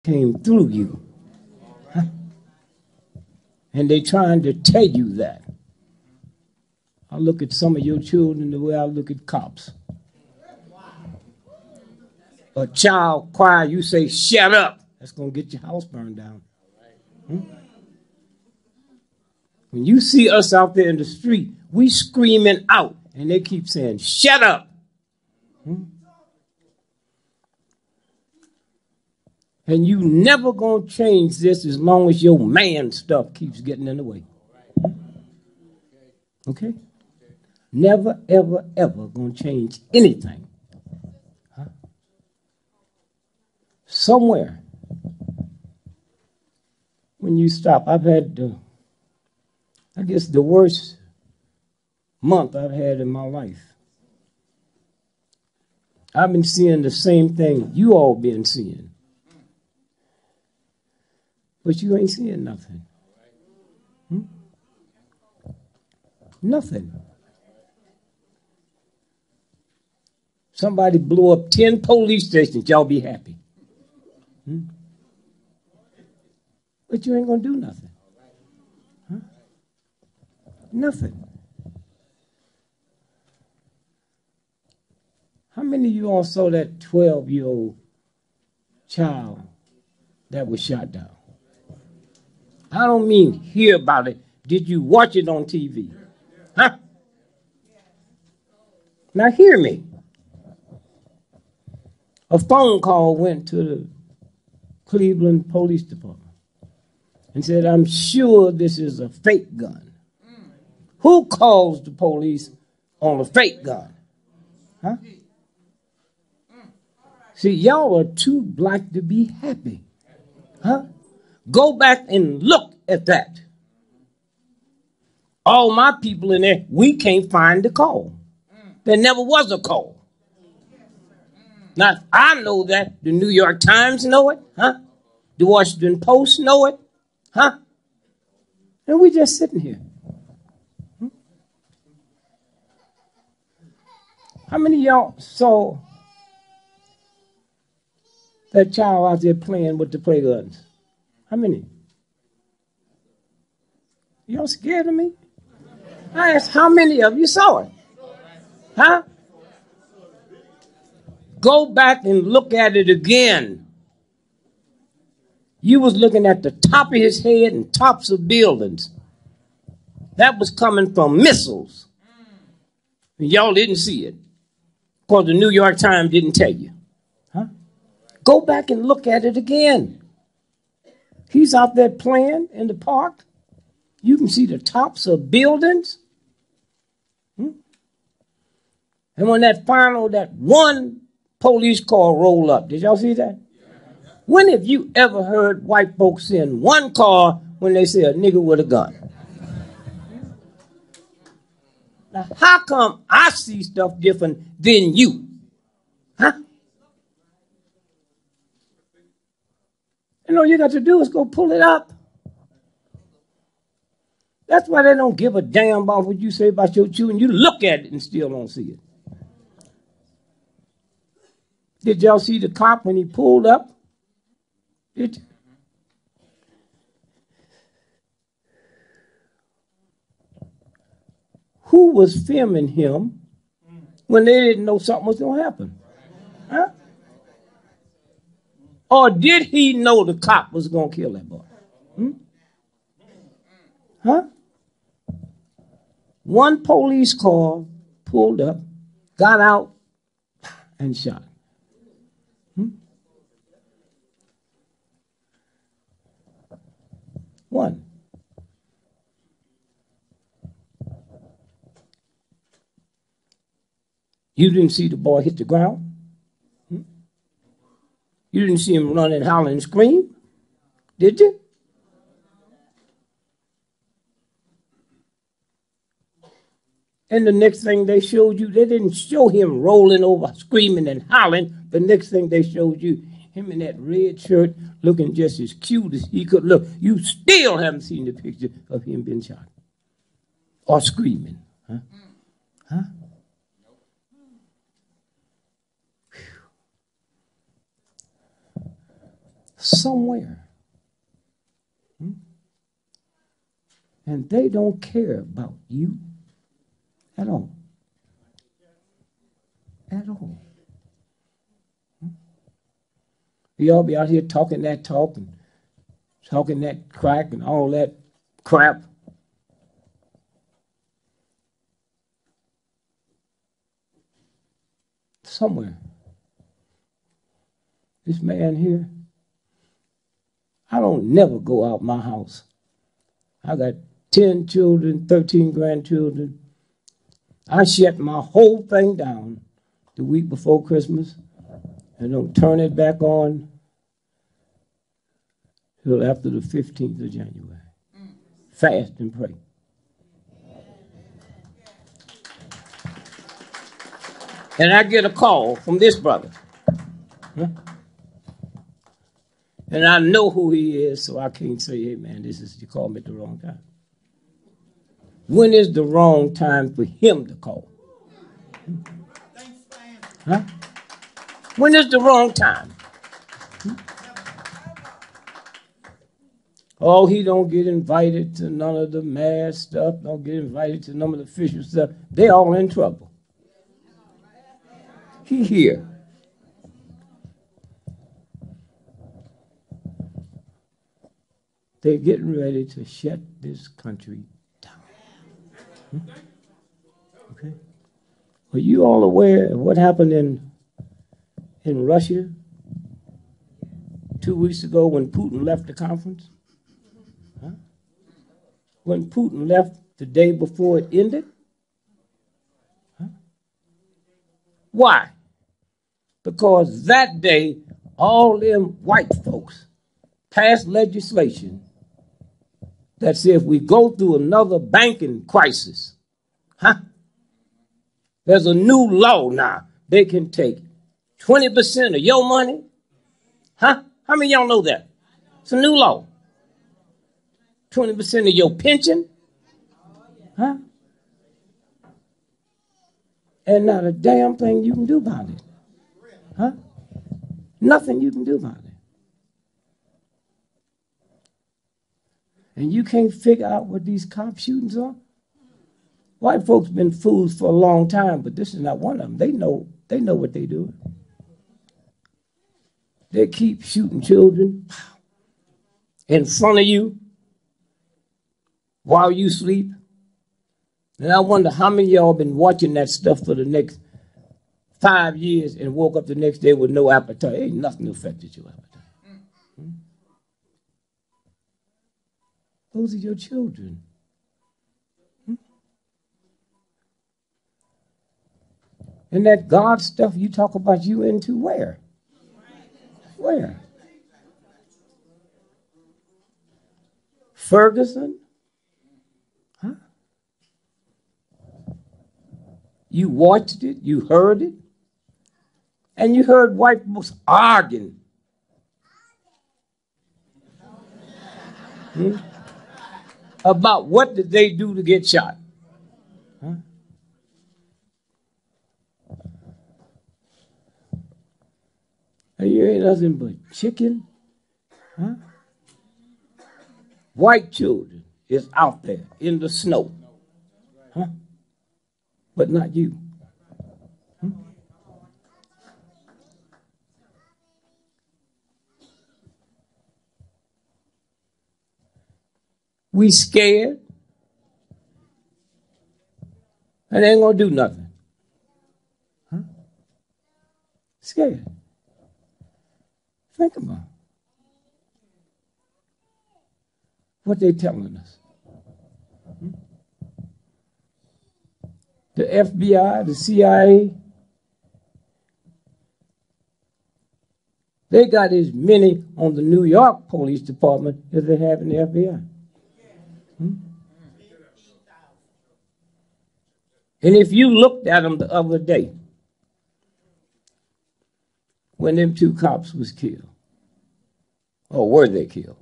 came through you. Huh? And they trying to tell you that. I look at some of your children the way I look at cops. A child cry, you say, shut up. That's going to get your house burned down. When you see us out there in the street, we screaming out, and they keep saying, shut up. And you never going to change this as long as your man stuff keeps getting in the way. Okay? Never, ever, ever going to change anything. Huh? Somewhere, when you stop, I've had, I guess, the worst month I've had in my life. I've been seeing the same thing you all been seeing. But you ain't seeing nothing. Nothing. Somebody blew up 10 police stations, y'all be happy. But you ain't going to do nothing. Huh? Nothing. How many of you all saw that 12-year-old child that was shot down? I don't mean hear about it. Did you watch it on TV? Huh? Now hear me. A phone call went to the Cleveland Police Department and said, I'm sure this is a fake gun. Who calls the police on a fake gun? Huh? See, y'all are too black to be happy. Huh? Go back and look at that. All my people in there, we can't find the call. There never was a call. Now, I know that. The New York Times know it. Huh? The Washington Post know it. Huh? And we just sitting here. How many of y'all saw that child out there playing with the play guns? How many? Y'all scared of me? I asked how many of you saw it? Huh? Go back and look at it again. You was looking at the top of his head and tops of buildings. That was coming from missiles. And y'all didn't see it because the New York Times didn't tell you. Huh? Go back and look at it again. He's out there playing in the park. You can see the tops of buildings. And when that one police car rolled up, did y'all see that? When have you ever heard white folks in one car when they say a nigga with a gun? Now, how come I see stuff different than you? Huh? And all you got to do is go pull it up. That's why they don't give a damn about what you say about your children. You look at it and still don't see it. Did y'all see the cop when he pulled up? Did you? Who was filming him when they didn't know something was going to happen? Huh? Or did he know the cop was going to kill that boy? Huh? One police car pulled up, got out, and shot. One. You didn't see the boy hit the ground? You didn't see him run and holler and scream? Did you? And the next thing they showed you, they didn't show him rolling over, screaming and hollering. The next thing they showed you, him in that red shirt looking just as cute as he could look. You still haven't seen the picture of him being shot or screaming. Huh? Huh? somewhere. And they don't care about you at all. At all. Y'all be out here talking that talk and talking that crack and all that crap. Somewhere. This man here, I don't never go out my house. I got 10 children, 13 grandchildren. I shut my whole thing down the week before Christmas and don't turn it back on till after the 15th of January. Fast and pray. And I get a call from this brother. And I know who he is, so I can't say, hey, man, you called me at the wrong time. When is the wrong time for him to call? Huh? When is the wrong time? Oh, he don't get invited to none of the mass stuff, don't get invited to none of the official stuff. They're all in trouble. He here. They're getting ready to shut this country down. Okay? Are you all aware of what happened in Russia 2 weeks ago when Putin left the conference? Huh? When Putin left the day before it ended? Huh? Why? Because that day, all them white folks passed legislation that said if we go through another banking crisis, there's a new law now. They can take 20% of your money. How many of y'all know that? It's a new law. 20% of your pension. And not a damn thing you can do about it. Nothing you can do about it. And you can't figure out what these cop shootings are? White folks been fools for a long time, but this is not one of them. They know what they do. They keep shooting children in front of you while you sleep. And I wonder how many of y'all been watching that stuff for the next 5 years and woke up the next day with no appetite. Ain't nothing affected your appetite. Those are your children. And that God stuff you talk about you into, where? Where? Ferguson? You watched it, you heard it, and you heard white folks arguing. About what did they do to get shot? And you ain't nothing but chicken. White children is out there in the snow. But not you. We scared. And they ain't gonna do nothing. Scared. Think about what they telling us. The FBI, the CIA, they got as many on the New York Police Department as they have in the FBI. And if you looked at them the other day, when them two cops was killed, or were they killed?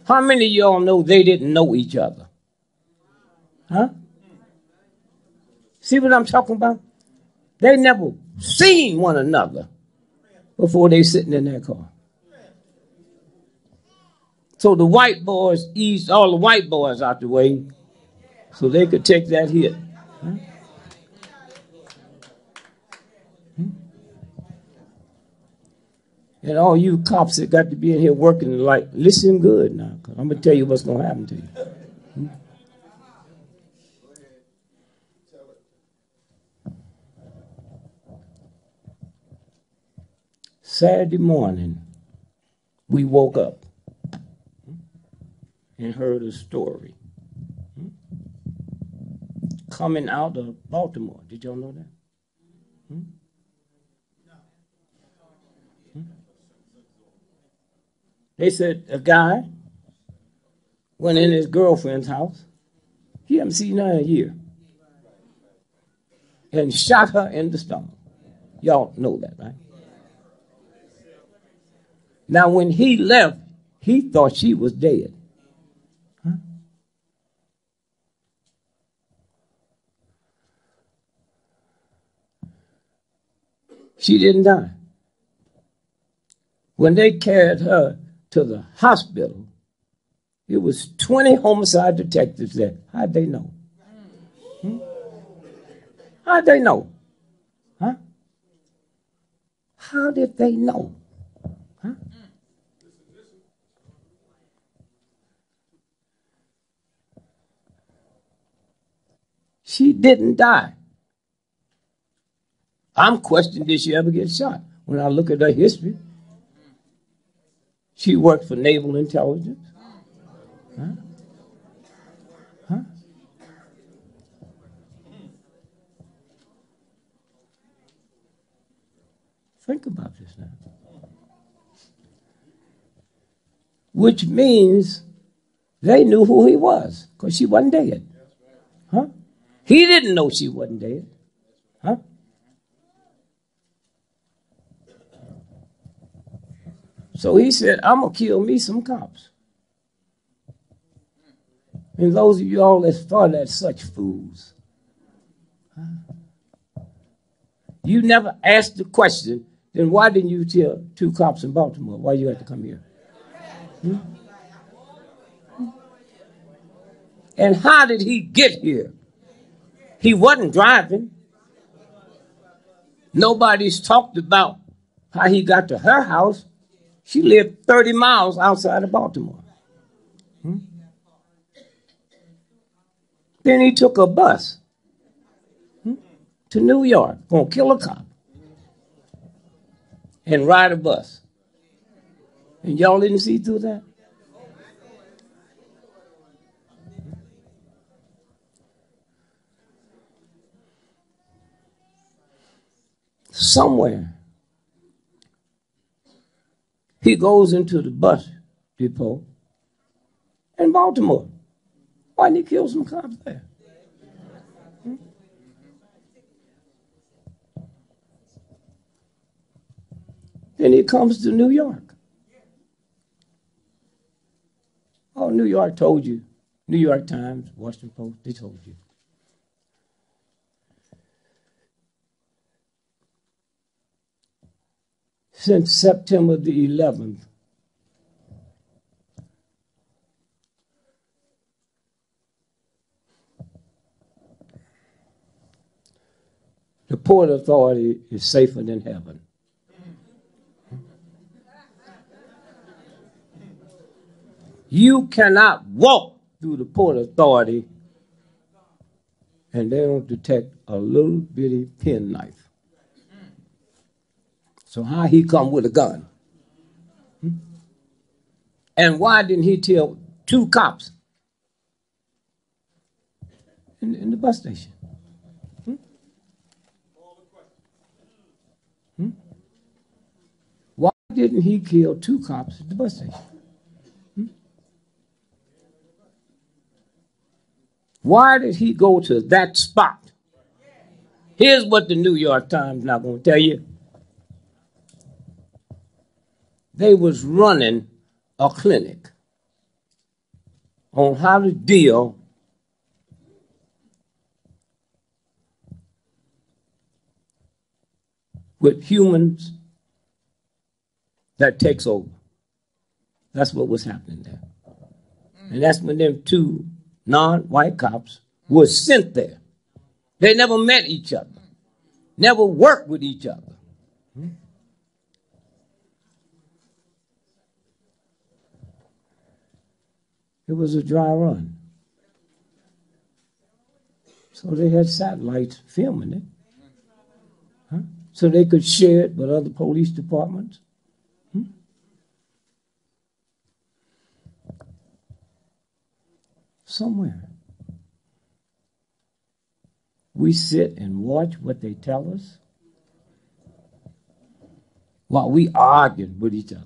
How many of y'all know they didn't know each other? See what I'm talking about? They never seen one another before they sitting in that car. So the white boys eased all the white boys out the way so they could take that hit. Huh? And all you cops that got to be in here working, like, listen good now, because I'm going to tell you what's going to happen to you. Saturday morning, we woke up and heard a story coming out of Baltimore. Did y'all know that? They said a guy went in his girlfriend's house. He hadn't seen her in a year. And shot her in the stomach. Y'all know that, right? Now, when he left, he thought she was dead. Huh? She didn't die. When they carried her to the hospital, it was 20 homicide detectives there. How'd they know? How'd they know? Huh? How did they know? Huh? She didn't die. I'm questioning, did she ever get shot? When I look at her history, she worked for naval intelligence. Huh? Huh? Think about this now. Which means they knew who he was, because she wasn't dead. Huh? He didn't know she wasn't dead. Huh? So he said, I'm going to kill me some cops. And those of you all that thought that such fools. Huh? You never asked the question, then why didn't you tell 2 cops in Baltimore why you had to come here? Hmm? And how did he get here? He wasn't driving. Nobody's talked about how he got to her house. She lived 30 miles outside of Baltimore. Hmm? Then he took a bus to New York, gonna kill a cop and ride a bus. And y'all didn't see through that? Somewhere, he goes into the bus depot in Baltimore. Why didn't he kill some cops there? Then he comes to New York. Oh, New York told you. New York Times, Washington Post, they told you. Since September the 11th, the Port Authority is safer than heaven. You cannot walk through the Port Authority and they don't detect a little bitty penknife. So how he come with a gun? And why didn't he tell 2 cops in the bus station? Why didn't he kill 2 cops at the bus station? Why did he go to that spot? Here's what the New York Times not going to tell you. They was running a clinic on how to deal with humans that takes over. That's what was happening there. And that's when them two non-white cops were sent there. They never met each other, never worked with each other. It was a dry run. So they had satellites filming it. So they could share it with other police departments. Somewhere. We sit and watch what they tell us while we argue with each other.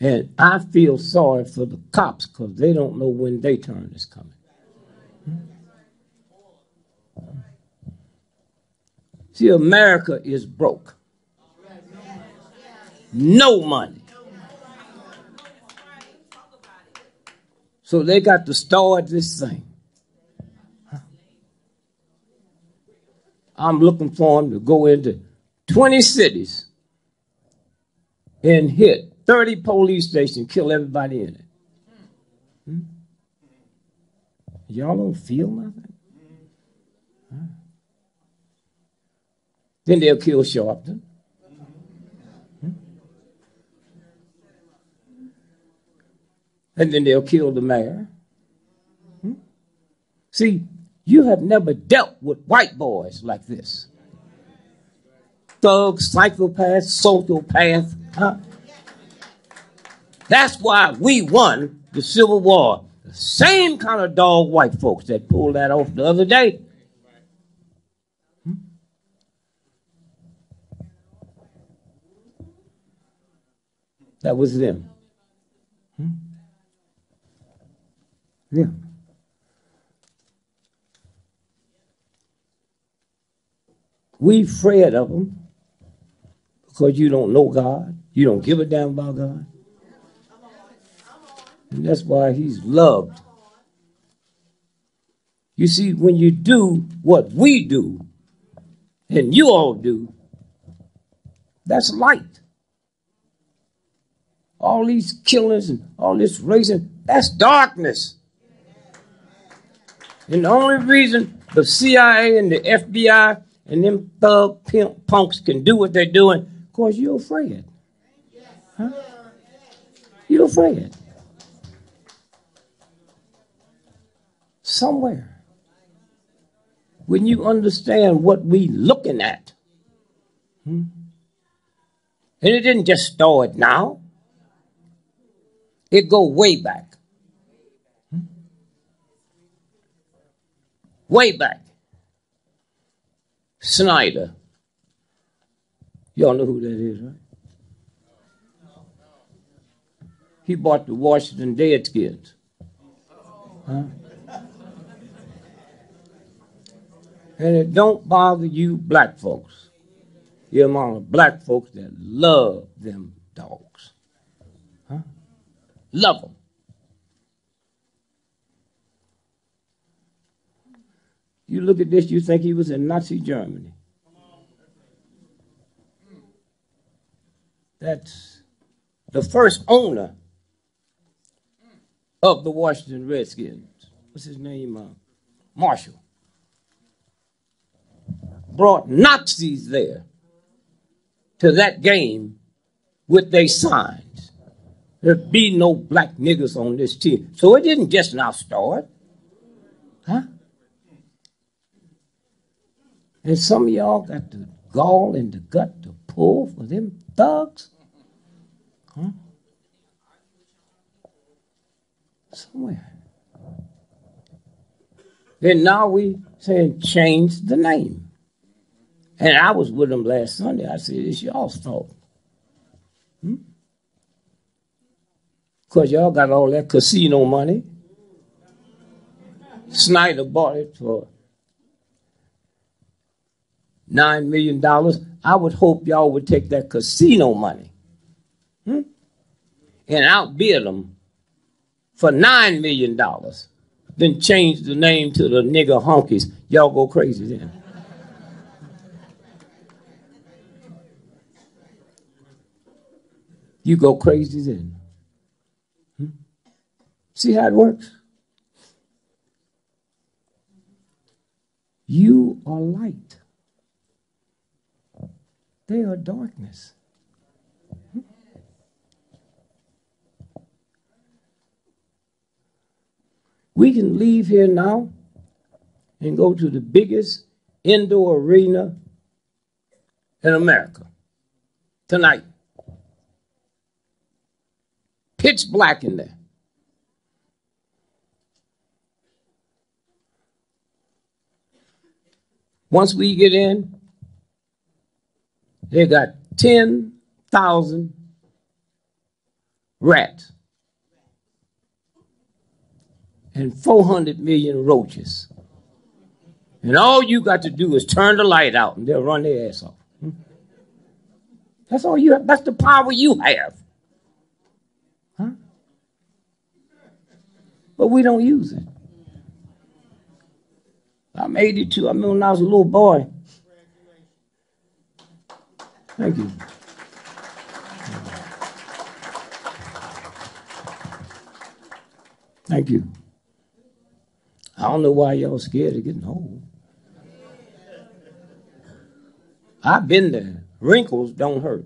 And I feel sorry for the cops because they don't know when their turn is coming. See, America is broke. No money. So they got to start this thing. I'm looking for them to go into 20 cities and hit 30 police stations, kill everybody in it. Y'all don't feel nothing? Then they'll kill Sharpton. And then they'll kill the mayor. See, you have never dealt with white boys like this. Thugs, psychopaths, sociopaths. That's why we won the Civil War. The same kind of dog white folks that pulled that off the other day. That was them. Yeah. We afraid of them because you don't know God. You don't give a damn about God. And that's why he's loved. You see, when you do what we do, and you all do, that's light. All these killings and all this racing, that's darkness. And the only reason the CIA and the FBI and them thug pimp punks can do what they're doing, because you're afraid. Huh? You're afraid. Somewhere, when you understand what we looking at, and it didn't just start now, it go way back. Way back. Snyder. Y'all know who that is, right? He bought the Washington Redskins. Huh? And it don't bother you black folks. You're among the black folks that love them dogs. Huh? Love them. You look at this, you think he was in Nazi Germany. That's the first owner of the Washington Redskins. What's his name? Marshall. Brought Nazis there to that game with their signs. There'd be no black niggas on this team. So it didn't just now start. Huh? And some of y'all got the gall and the gut to pull for them thugs. Huh? Somewhere. Then now we saying change the name. And I was with them last Sunday. I said, it's y'all's fault. Because y'all got all that casino money. Snyder bought it for $9 million. I would hope y'all would take that casino money and outbid them for $9 million then change the name to the nigger honkies. Y'all go crazy then. You go crazy then. See how it works? You are light. They are darkness. We can leave here now and go to the biggest indoor arena in America tonight. Pitch black in there. Once we get in, they got 10,000 rats and 400 million roaches. And all you got to do is turn the light out and they'll run their ass off. That's all you have. That's the power you have. Huh? But we don't use it. I'm 82. I remember when I was a little boy. Thank you. Thank you. I don't know why y'all scared of getting old. I've been there. Wrinkles don't hurt.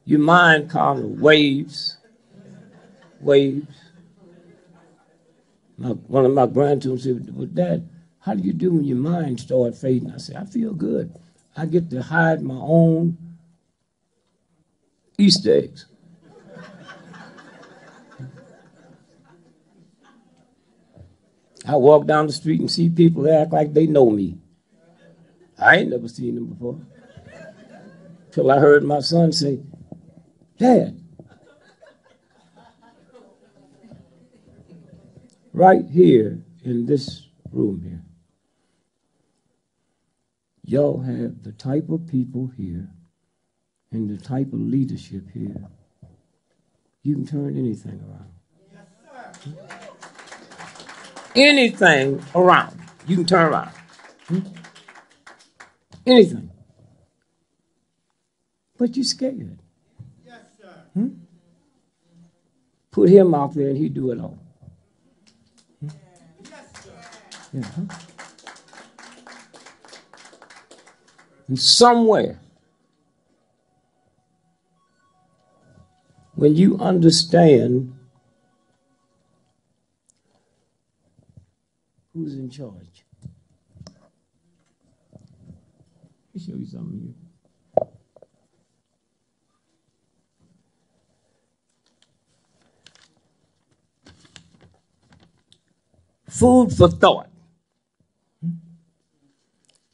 Your mind kind of waves. One of my grandchildren said, well, Dad, how do you do when your mind starts fading? I said, I feel good. I get to hide my own Easter eggs. I walk down the street and see people that act like they know me. I ain't never seen them before. Till I heard my son say, Dad, right here in this room here, y'all have the type of people here and the type of leadership here. You can turn anything around. Yes, sir. Anything around, you can turn around. Anything. But you're scared. Yes, sir. Put him out there and he'd do it all. Yes, sir. Yeah, huh? And somewhere, when you understand who's in charge, let me show you something here. Food for thought.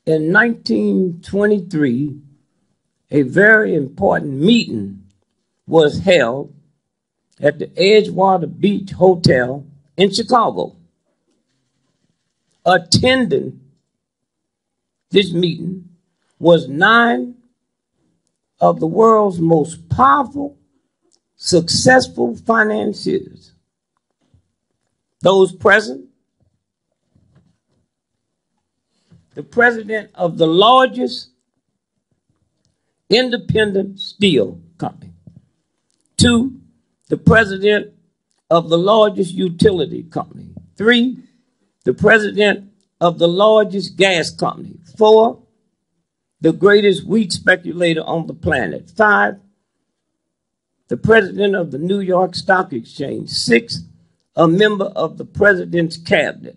In 1923, a very important meeting was held at the Edgewater Beach Hotel in Chicago. Attending this meeting was 9 of the world's most powerful, successful financiers. Those present, the president of the largest independent steel company. 2, the president of the largest utility company. 3, the president of the largest gas company. 4, the greatest wheat speculator on the planet. 5, the president of the New York Stock Exchange. 6, a member of the president's cabinet.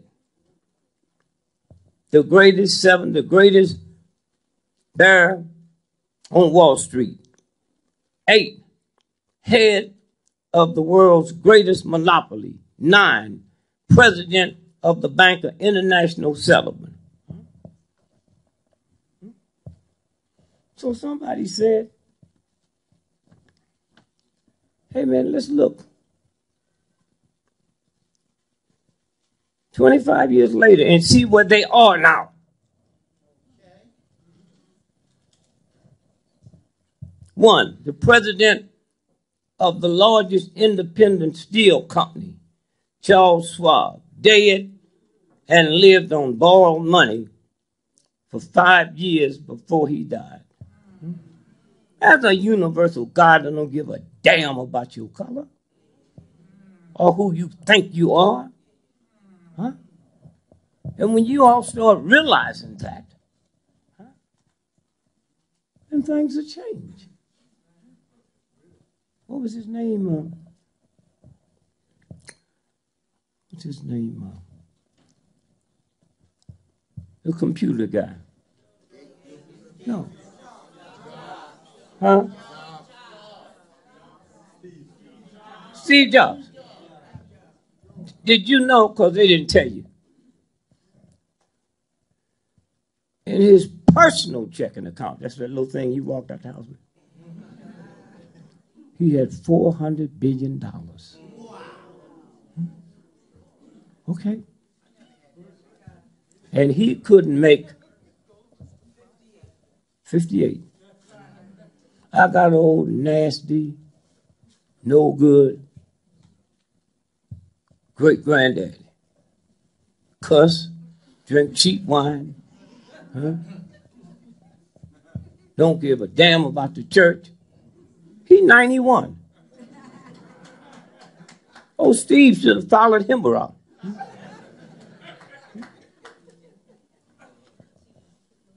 The greatest 7, the greatest bear on Wall Street. 8, head of the world's greatest monopoly. 9, president of the Bank of International Settlement. So somebody said, hey man, let's look. 25 years later and see where they are now. Okay. 1, the president of the largest independent steel company, Charles Schwab, dead and lived on borrowed money for 5 years before he died. As a universal God that don't give a damn about your color or who you think you are. Huh? And when you all start realizing that, then things will change. What was his name? What's his name? The computer guy. No. Huh? Steve Jobs. Did you know, because they didn't tell you, in his personal checking account, that's that little thing he walked out the house with, he had $400 billion. Okay. And he couldn't make 58. I got an old, nasty, no good great-granddaddy. Cuss, drink cheap wine, huh? Don't give a damn about the church. He's 91. Oh, Steve should have followed him around. Now,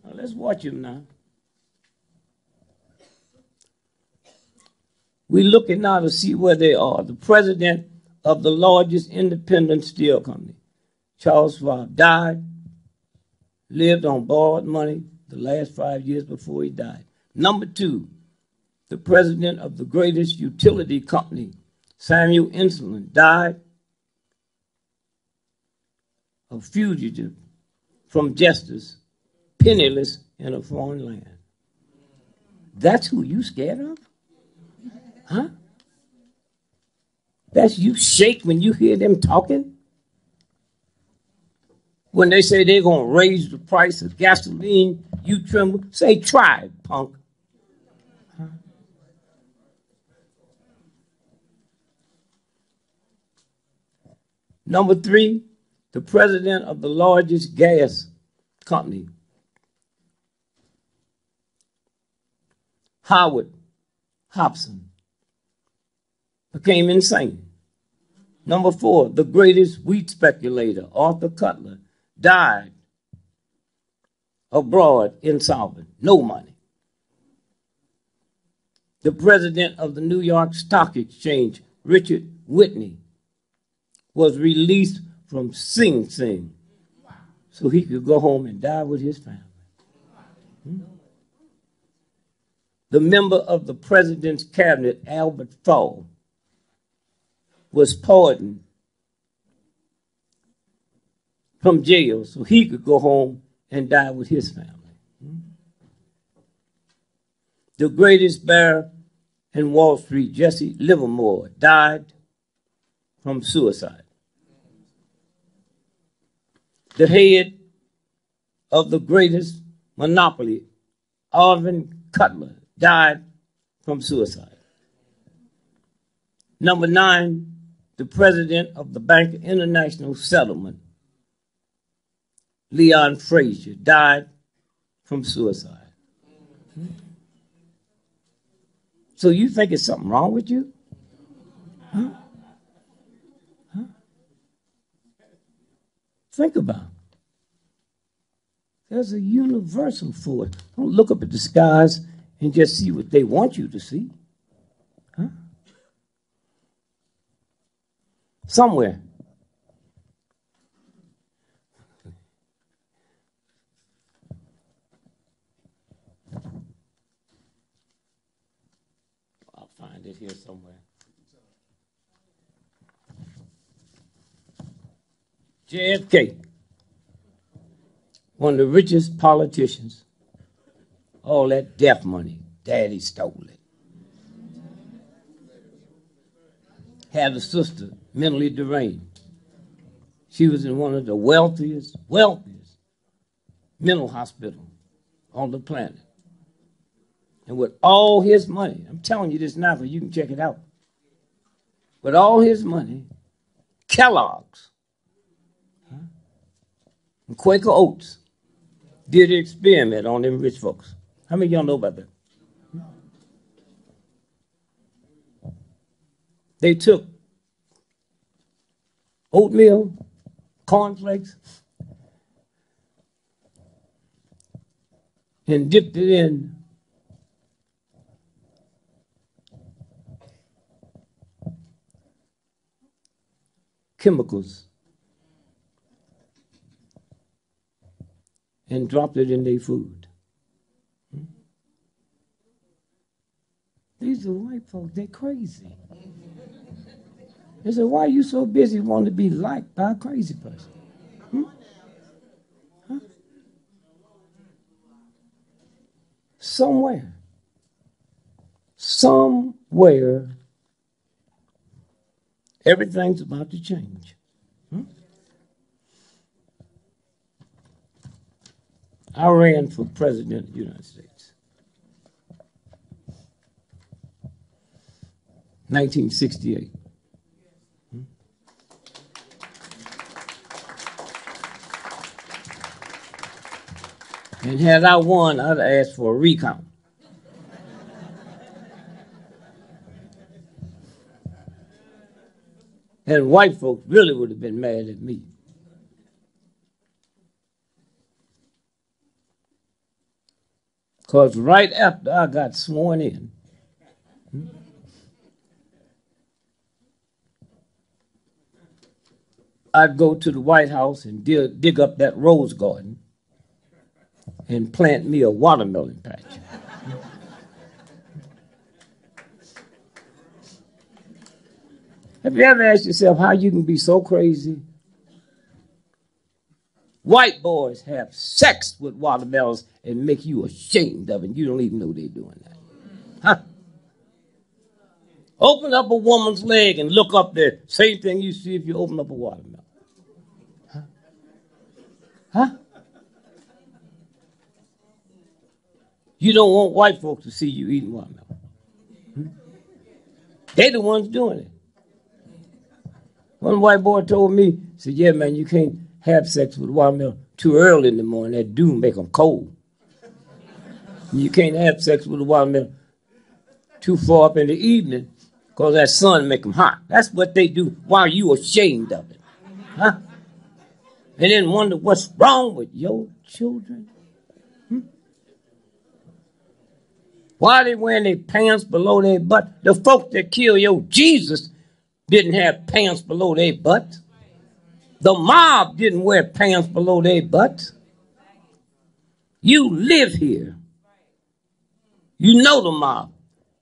let's watch him now. We're looking now to see where they are. The president of the largest independent steel company, Charles Schwab, died, lived on borrowed money the last 5 years before he died. Number 2, the president of the greatest utility company, Samuel Insulan, died a fugitive from justice, penniless in a foreign land. That's who you scared of? Huh? That's you shake when you hear them talking? When they say they're going to raise the price of gasoline, you tremble. Say, try it, punk. Huh? Number 3, the president of the largest gas company, Howard Hobson, became insane. Number 4, the greatest wheat speculator, Arthur Cutler, died abroad insolvent, no money. The president of the New York Stock Exchange, Richard Whitney, was released from Sing Sing so he could go home and die with his family. The member of the president's cabinet, Albert Fall, was pardoned from jail so he could go home and die with his family. The greatest bear in Wall Street, Jesse Livermore, died from suicide. The head of the greatest monopoly, Arvin Cutler, died from suicide. Number 9, the president of the Bank of International Settlement, Leon Frazier, died from suicide. So you think there's something wrong with you? Huh? Huh? Think about it. There's a universal force. Don't look up at the skies and just see what they want you to see. Huh? Somewhere. I'll find it here somewhere. JFK, one of the richest politicians. All that death money, Daddy stole it. Had a sister, mentally deranged. She was in one of the wealthiest mental hospitals on the planet. And with all his money, I'm telling you this now so you can check it out. with all his money, Kellogg's, and Quaker Oats did an experiment on them rich folks. How many of y'all know about that? They took oatmeal, cornflakes, and dipped it in chemicals and dropped it in their food. These are white folks, they're crazy. They said, why are you so busy wanting to be liked by a crazy person? Huh? Somewhere, everything's about to change. I ran for president of the United States. 1968. And had I won, I'd have asked for a recount. And white folks really would have been mad at me. Because right after I got sworn in, I'd go to the White House and dig up that rose garden and plant me a watermelon patch. Have you ever asked yourself how you can be so crazy? White boys have sex with watermelons and make you ashamed of it. You don't even know they're doing that. Huh? Open up a woman's leg and look up there. Same thing you see if you open up a watermelon. Huh? Huh? You don't want white folks to see you eating watermelon. They're the ones doing it. One white boy told me, said, yeah, man, you can't have sex with watermelon too early in the morning. That dew make them cold. And you can't have sex with a watermelon too far up in the evening because that sun make them hot. That's what they do. Why are you ashamed of it? Huh? And then wonder what's wrong with your children? Why are they wearing their pants below their butt? The folk that killed your Jesus didn't have pants below their butt. The mob didn't wear pants below their butt. You live here. You know the mob.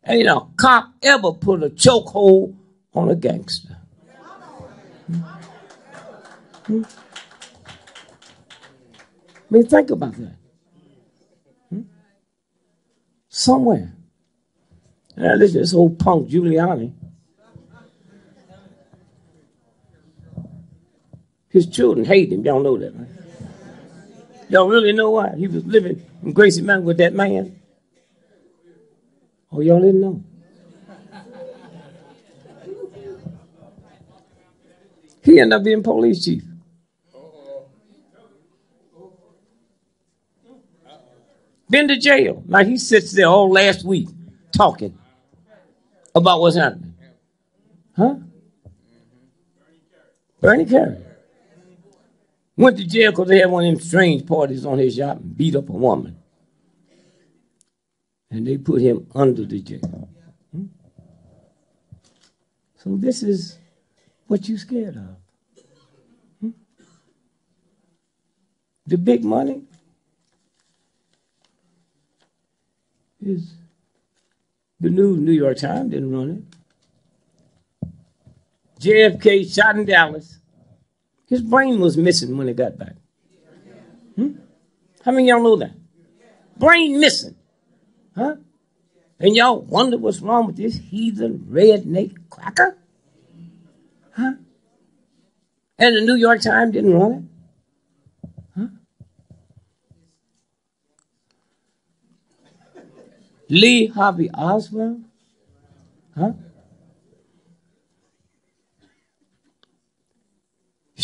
Ain't a cop ever put a chokehold on a gangster. I mean, think about that. Somewhere. Now, listen to this old punk Giuliani. His children hate him. Y'all know that, right? Y'all really know why? He was living in Gracie Mountain with that man. Oh, y'all didn't know. He ended up being police chief. Been to jail. Like he sits there all last week talking about what's happening. Huh? Bernie Carey. Went to jail because they had one of them strange parties on his yacht and beat up a woman. And they put him under the jail. So this is what you scared of. The big money is the New York Times didn't run it. JFK shot in Dallas. His brain was missing when he got back. How many of y'all know that? Brain missing. Huh? And y'all wonder what's wrong with this heathen redneck cracker? Huh? And the New York Times didn't run it? Huh? Lee Harvey Oswald? Huh?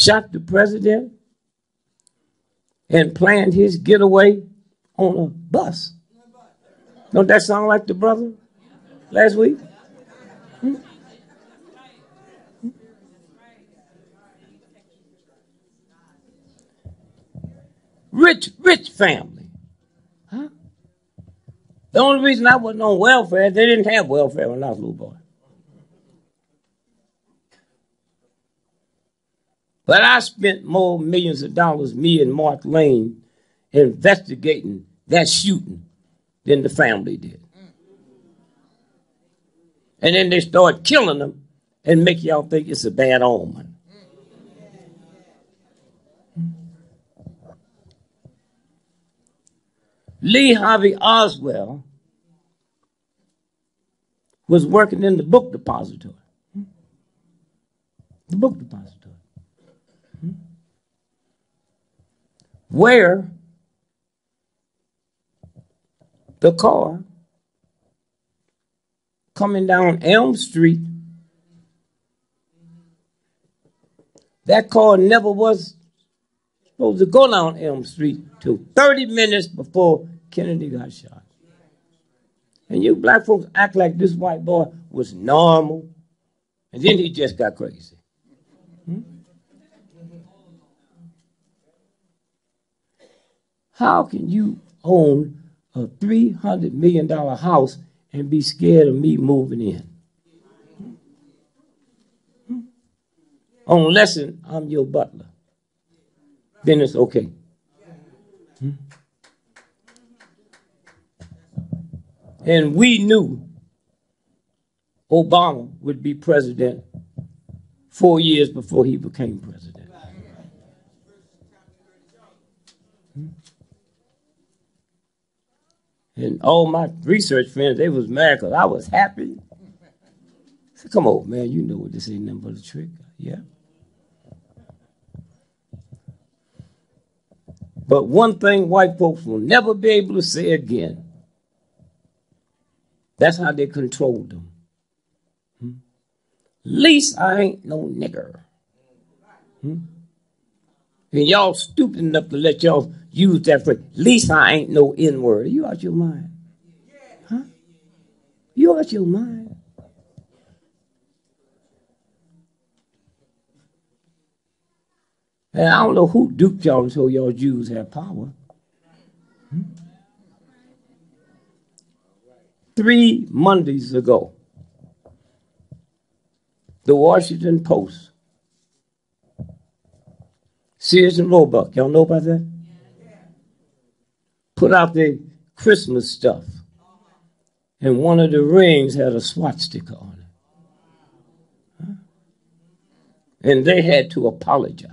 shot the president and planned his getaway on a bus. Don't that sound like the brother last week? Rich family. Huh? The only reason I wasn't on welfare, they didn't have welfare when I was a little boy. But I spent more millions of dollars, me and Mark Lane, investigating that shooting than the family did. And then they start killing them and make y'all think it's a bad omen. Lee Harvey Oswald was working in the book depository. The book depository. Where the car coming down Elm Street, that car never was supposed to go down Elm Street till 30 minutes before Kennedy got shot. And you black folks act like this white boy was normal, and then he just got crazy. How can you own a $300 million house and be scared of me moving in? Unless I'm your butler. Then it's okay. And we knew Obama would be president 4 years before he became president. And all my research friends, they was mad because I was happy. I said, come on, man, you know what this ain't nothing but a trick. Yeah. But one thing white folks will never be able to say again. That's how they controlled them. Least I ain't no nigger. And y'all stupid enough to let y'all use that phrase. Least I ain't no N-word. Are you out your mind? Huh? You out your mind? And I don't know who duped y'all and told y'all Jews have power. 3 Mondays ago, the Washington Post, Sears and Roebuck, y'all know about that? Put out their Christmas stuff, and one of the rings had a swastika on it. Huh? And they had to apologize.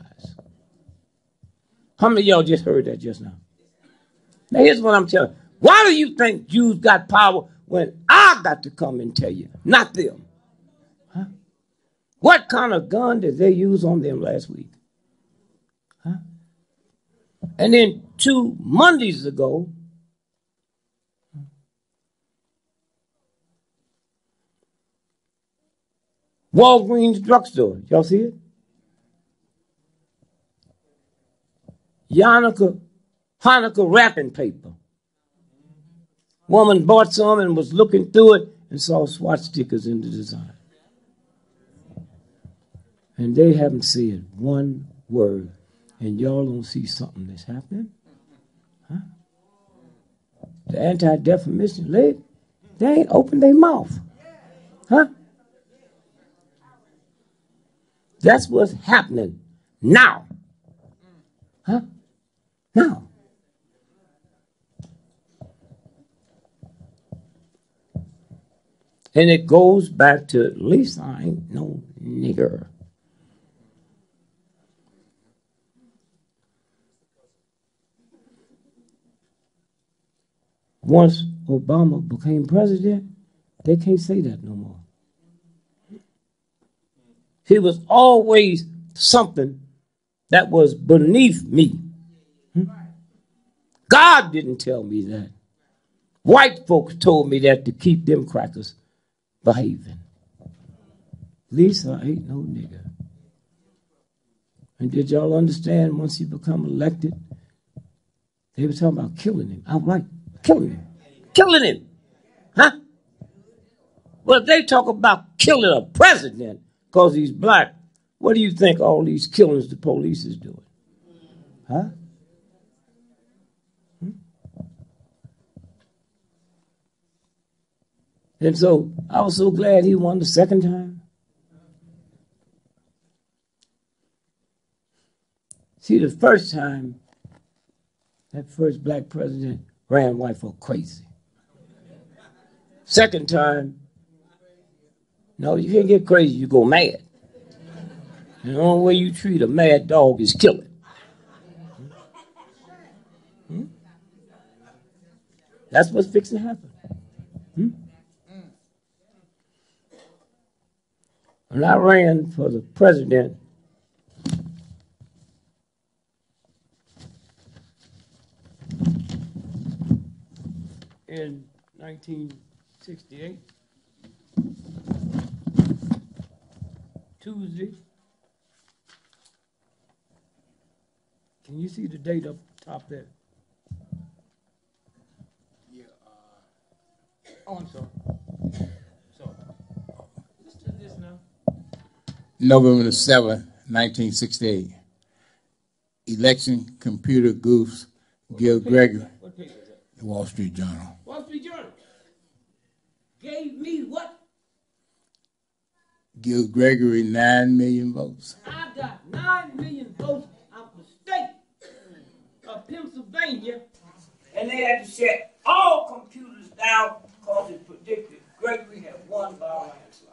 How many of y'all just heard that just now? Now here's what I'm telling you. Why do you think Jews got power when I got to come and tell you, not them? Huh? What kind of gun did they use on them last week? Huh? And then 2 Mondays ago, Walgreens drugstore, y'all see it? Hanukkah wrapping paper. Woman bought some and was looking through it and saw swastikas in the design. And they haven't said one word. And y'all don't see something that's happening? Huh? The Anti-Defamation League, they ain't opened their mouth. Huh? That's what's happening now. Huh? Now. And it goes back to, at least I ain't no nigger. Once Obama became president, they can't say that no more. He was always something that was beneath me. God didn't tell me that. White folks told me that to keep them crackers behaving. Lisa ain't no nigger. And did y'all understand once he become elected, they were talking about killing him outright, killing him, killing him, huh? Well, if they talk about killing a president because he's black, what do you think all these killings the police is doing? Huh? And so I was so glad he won the second time. See, the first time, that first black president ran white folk crazy. Second time, no, you can't get crazy, you go mad. And the only way you treat a mad dog is kill it. That's what's fixing to happen. When I ran for the president, in 1968, Tuesday. Can you see the date up top there? Yeah. Oh, I'm sorry. Let's do this now. November the 7th, 1968. Election computer goofs Gregory. What paper is that? The Wall Street Journal. Wall Street Journal. Gave me what? Give Gregory 9 million votes. I got 9 million votes out the state of Pennsylvania, and they had to shut all computers down because it predicted Gregory had won by a landslide.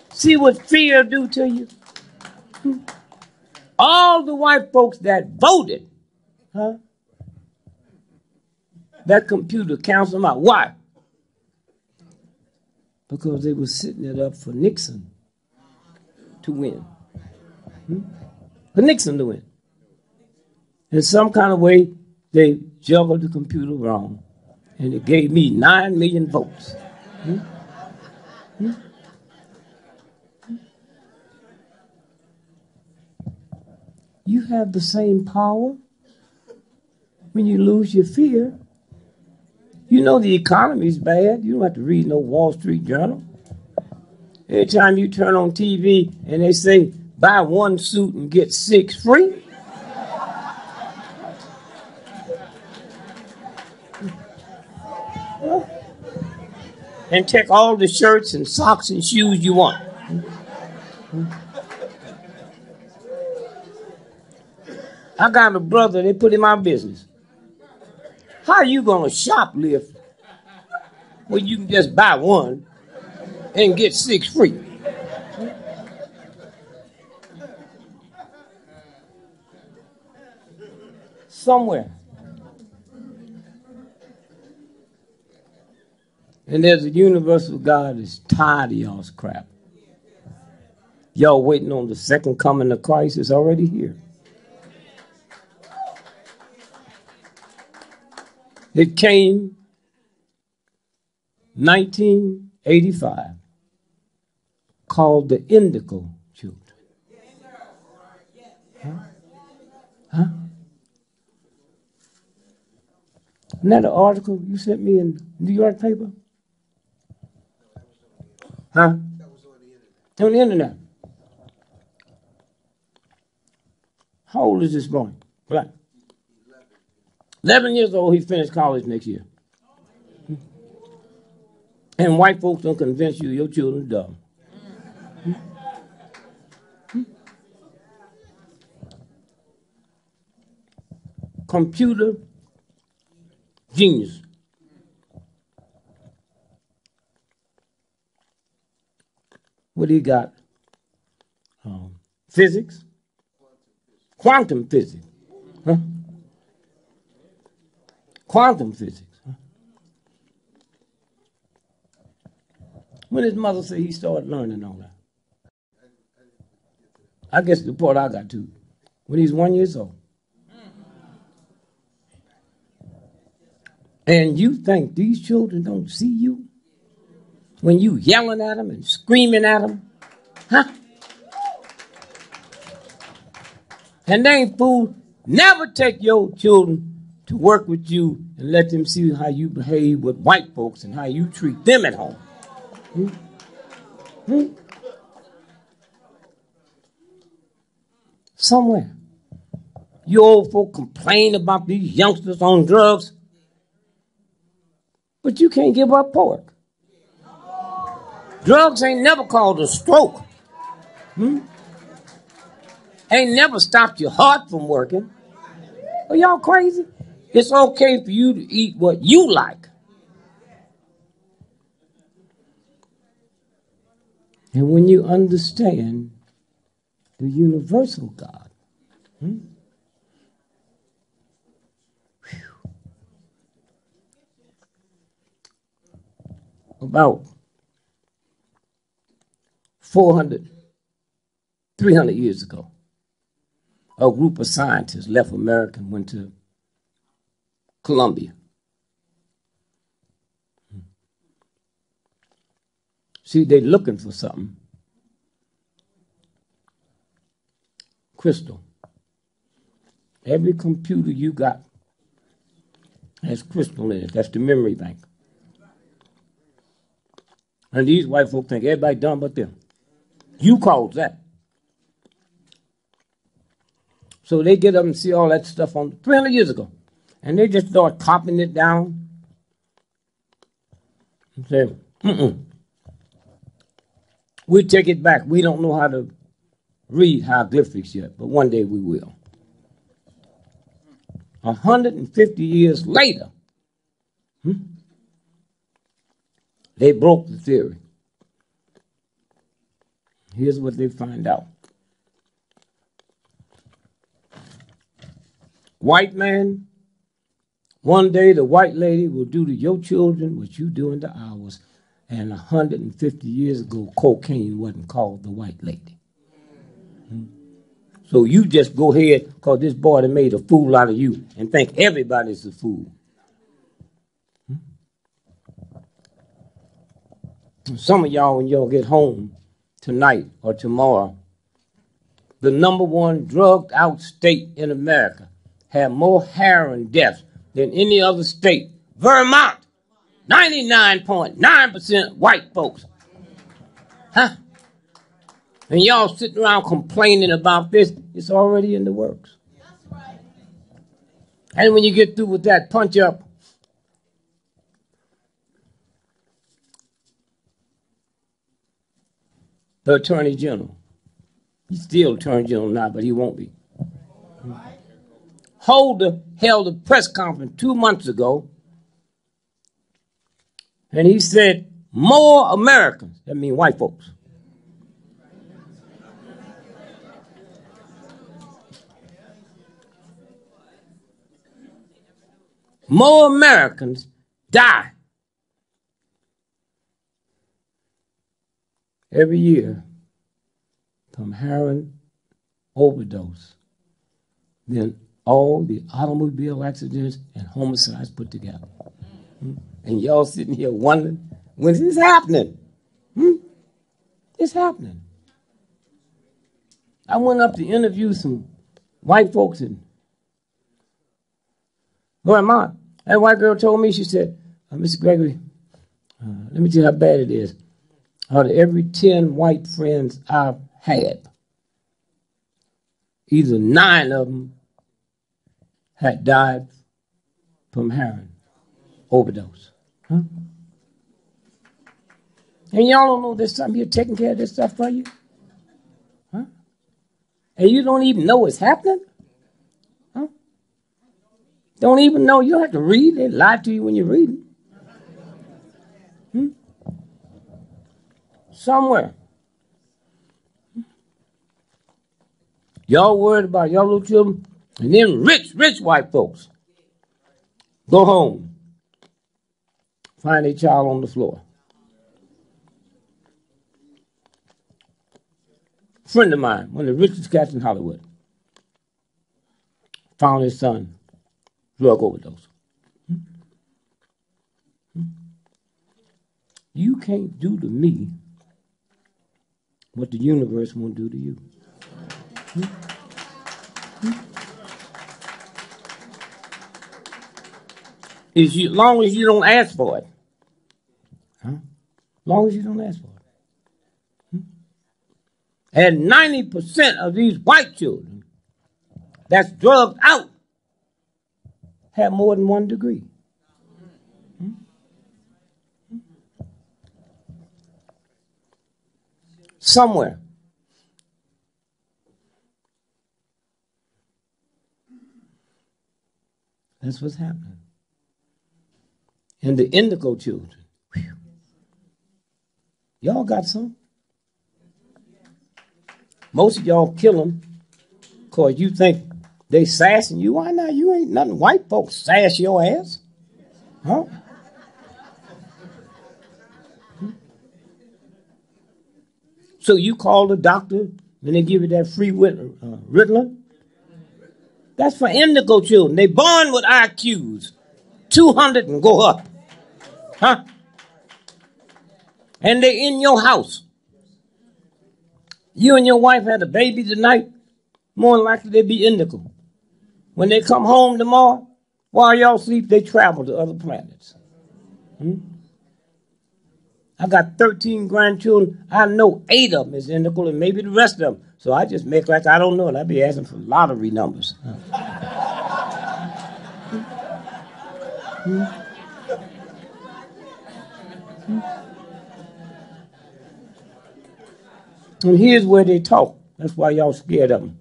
See what fear do to you? All the white folks that voted, huh? That computer counts them out. Why? Because they were setting it up for Nixon to win. For Nixon to win. In some kind of way, they juggled the computer wrong, and it gave me 9 million votes. You have the same power when you lose your fear. You know the economy's bad. You don't have to read no Wall Street Journal. Every time you turn on TV and they say, buy one suit and get 6 free. And take all the shirts and socks and shoes you want. I got a brother, they put him out of business. How are you going to shoplift when you can just buy one and get 6 free? Somewhere. And there's a universal God that's tired of y'all's crap. Y'all waiting on the second coming of Christ. It's already here. It came 1985, called the Indigo Children. Huh? Isn't that an article you sent me in New York paper? Huh? That was on the internet. On the internet. How old is this boy? Black. 11 years old, he finished college next year. And white folks don't convince you your children's dumb. Computer genius. What do you got? Physics? Quantum physics. Huh? Quantum physics. Huh? When his mother said he started learning all that? I guess the part I got to. When he's 1 year old. And you think these children don't see you? when you yelling at them and screaming at them? Huh? And they ain't fool. Never take your children to work with you and let them see how you behave with white folks and how you treat them at home. Hmm? Hmm? Somewhere. You old folk complain about these youngsters on drugs, but you can't give up pork. Drugs ain't never caused a stroke. Hmm? Ain't never stopped your heart from working. Are y'all crazy? It's okay for you to eat what you like. And when you understand the universal God, about 400, 300 years ago, a group of scientists left America and went to Colombia. See, they're looking for something. Crystal. Every computer you got has crystal in it. That's the memory bank. And these white folk think everybody dumb but them. You caused that. So they get up and see all that stuff on 300 years ago. And they just start copying it down and say, we take it back. We don't know how to read hieroglyphics yet, but one day we will. 150 years later, they broke the theory. Here's what they find out. White man, one day the white lady will do to your children what you do to ours. And 150 years ago, cocaine wasn't called the white lady. So you just go ahead, because this boy that made a fool out of you, and think everybody's a fool. Some of y'all, when y'all get home tonight or tomorrow, the number 1 drugged out state in America had more heroin deaths than any other state. Vermont, 99.9% white folks. Huh? And y'all sitting around complaining about this, it's already in the works. And when you get through with that punch up, the Attorney General, he's still Attorney General now, but he won't be. Holder held a press conference 2 months ago, and he said, more Americans, that means white folks, more Americans die every year from heroin overdose than all the automobile accidents and homicides put together. And y'all sitting here wondering, when is this happening? It's happening. I went up to interview some white folks in Vermont. That white girl told me, she said, Mr. Gregory, let me tell you how bad it is. Out of every 10 white friends I've had, either 9 of them had died from heroin overdose. Huh? And y'all don't know there's something here taking care of this stuff for you? Huh? And you don't even know it's happening? Huh? Don't even know. You don't have to read. They lie to you when you're reading. Somewhere. Y'all worried about y'all little children, and then rich white folks go home, find a child on the floor. A friend of mine, one of the richest cats in Hollywood, found his son drug overdose. You can't do to me what the universe won't do to you. As long as you don't ask for it. As long as you don't ask for it. And 90% of these white children that's drugged out have more than 1 degree. Somewhere. That's what's happening. And the indigo children. Whew. Y'all got some? Most of y'all kill them because you think they sassing you. Why not? You ain't nothing. White folks sass your ass. Huh? So you call the doctor and they give you that free Ritalin? That's for indigo children. They born with IQs. 200 and go up. Huh? And they in your house. You and your wife had a baby tonight. More than likely they be indigo. When they come home tomorrow, while y'all sleep, they travel to other planets. I got 13 grandchildren. I know 8 of them is indigo and maybe the rest of them. So I just make like I don't know and I be asking for lottery numbers. And here's where they talk. That's why y'all scared of them.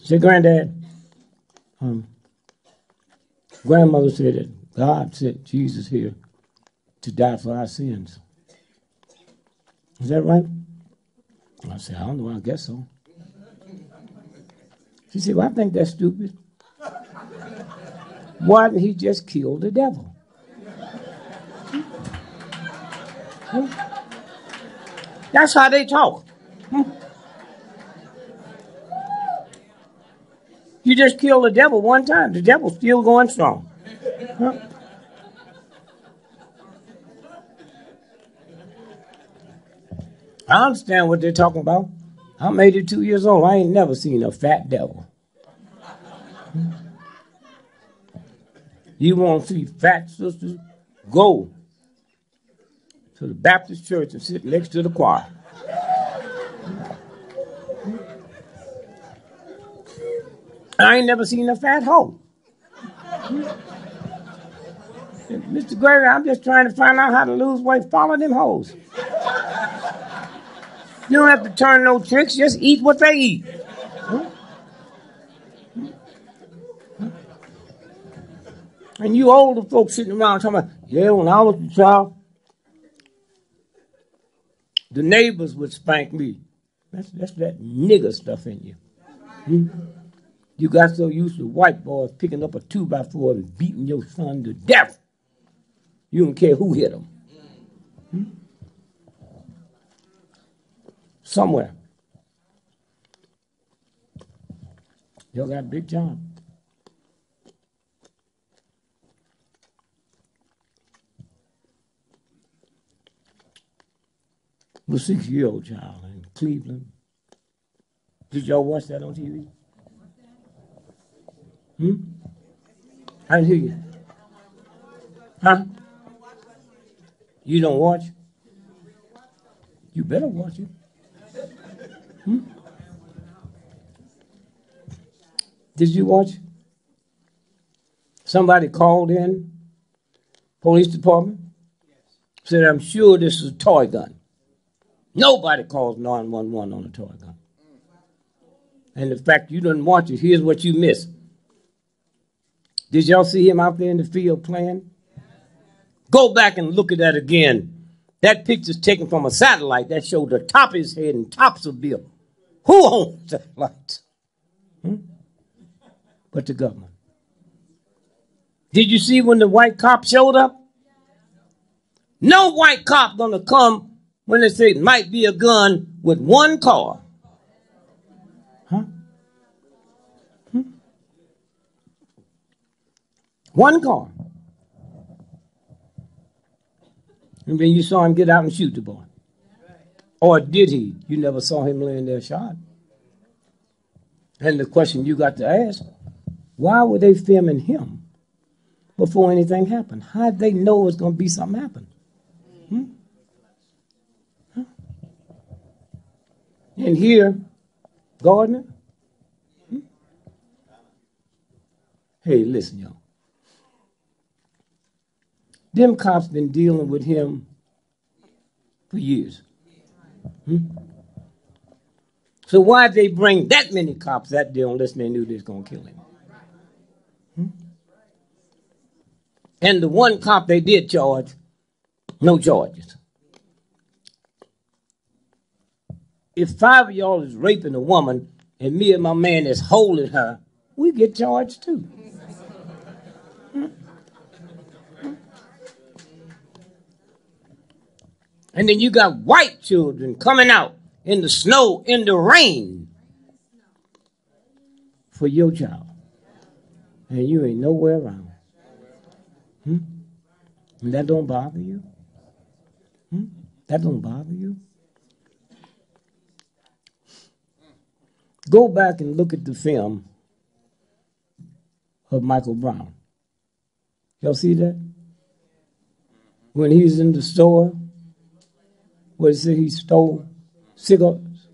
Say, Granddad, grandmother said that God sent Jesus here to die for our sins. Is that right? I said, I don't know, I guess so. She said, well, I think that's stupid. Why didn't he just kill the devil? That's how they talk. You just kill the devil one time. The devil's still going strong. I understand what they're talking about. I'm 82 years old. I ain't never seen a fat devil. You want to see fat sisters? Go to the Baptist church and sit next to the choir. I ain't never seen a fat hoe. Mr. Gregory, I'm just trying to find out how to lose weight. Follow them hoes. You don't have to turn no tricks. Just eat what they eat. And you older folks sitting around talking about, yeah, when I was a child, the neighbors would spank me. That's that nigger stuff in you. You got so used to white boys picking up a 2x4 and beating your son to death. You don't care who hit him. Somewhere. Y'all got a big job. The 6-year-old child in Cleveland. Did y'all watch that on TV? I didn't hear you. Huh? You don't watch? You better watch it. Did you watch? Somebody called in, police department, said, I'm sure this is a toy gun. Nobody calls 911 on a toy gun. And the fact you didn't watch it, here's what you missed. Did y'all see him out there in the field playing? Go back and look at that again. That picture's taken from a satellite that showed the top of his head and tops of Bill. Who owns satellites? But the government. Did you see when the white cop showed up? No white cop gonna come when they say it might be a gun with one car. One car. And then you saw him get out and shoot the boy. Or did he? You never saw him laying there shot. And the question you got to ask, why were they filming him before anything happened? How did they know it was going to be something happen? Hmm? Huh? And here, Gardner, hey, listen, y'all. Them cops been dealing with him for years. So why'd they bring that many cops that day unless they knew they was going to kill him? And the one cop they did charge, no charges. If 5 of y'all is raping a woman and me and my man is holding her, we get charged too. And then you got white children coming out in the snow, in the rain for your child. And you ain't nowhere around. And that don't bother you? That don't bother you? Go back and look at the film of Michael Brown. Y'all see that? When he's in the store, what is it, he stole cigarettes?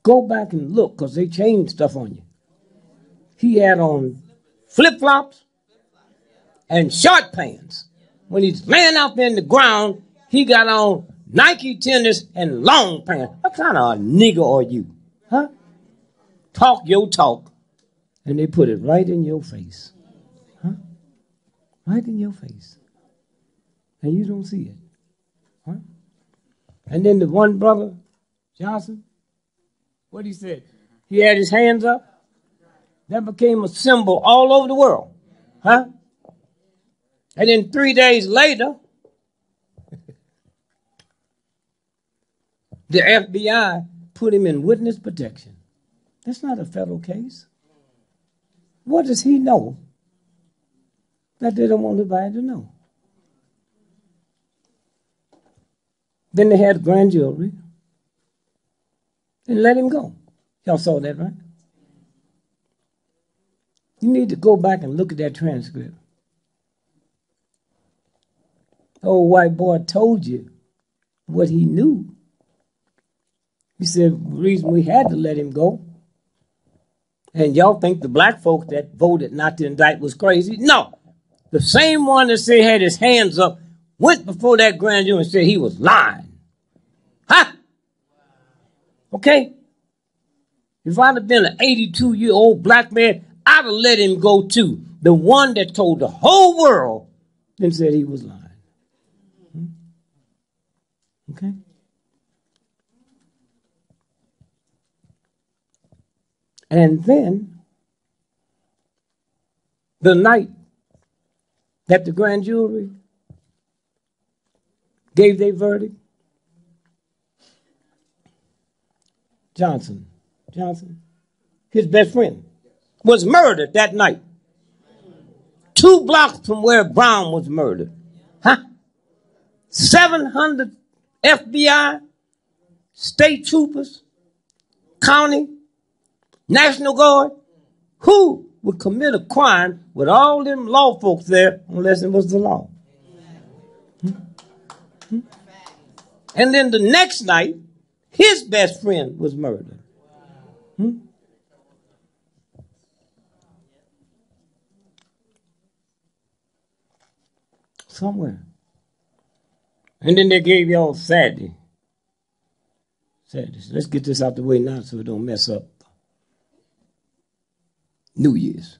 Go back and look, because they changed stuff on you. He had on flip-flops and short pants. When he's laying out there in the ground, he got on Nike tennis and long pants. What kind of a nigger are you? Huh? Talk your talk, and they put it right in your face. Huh? Right in your face. And you don't see it. Huh? And then the one brother, Johnson, what he said? He had his hands up. That became a symbol all over the world. Huh? And then 3 days later, the FBI put him in witness protection. That's not a federal case. What does he know that they don't want anybody to know? Then they had grand jury and let him go. Y'all saw that, right? You need to go back and look at that transcript. The old white boy told you what he knew. He said the reason we had to let him go, and y'all think the black folk that voted not to indict was crazy? No. The same one that said had his hands up went before that grand jury and said he was lying. Huh? Okay? If I'd have been an 82-year-old black man, I'd have let him go too. The one that told the whole world then said he was lying. Okay? And then, the night that the grand jury gave their verdict, Johnson, his best friend, was murdered that night. 2 blocks from where Brown was murdered. Huh? 700 FBI, state troopers, county, National Guard. Who would commit a crime with all them law folks there unless it was the law? And then the next night, his best friend was murdered. Somewhere. And then they gave y'all Saturday. Let's get this out the way now so it don't mess up New Year's.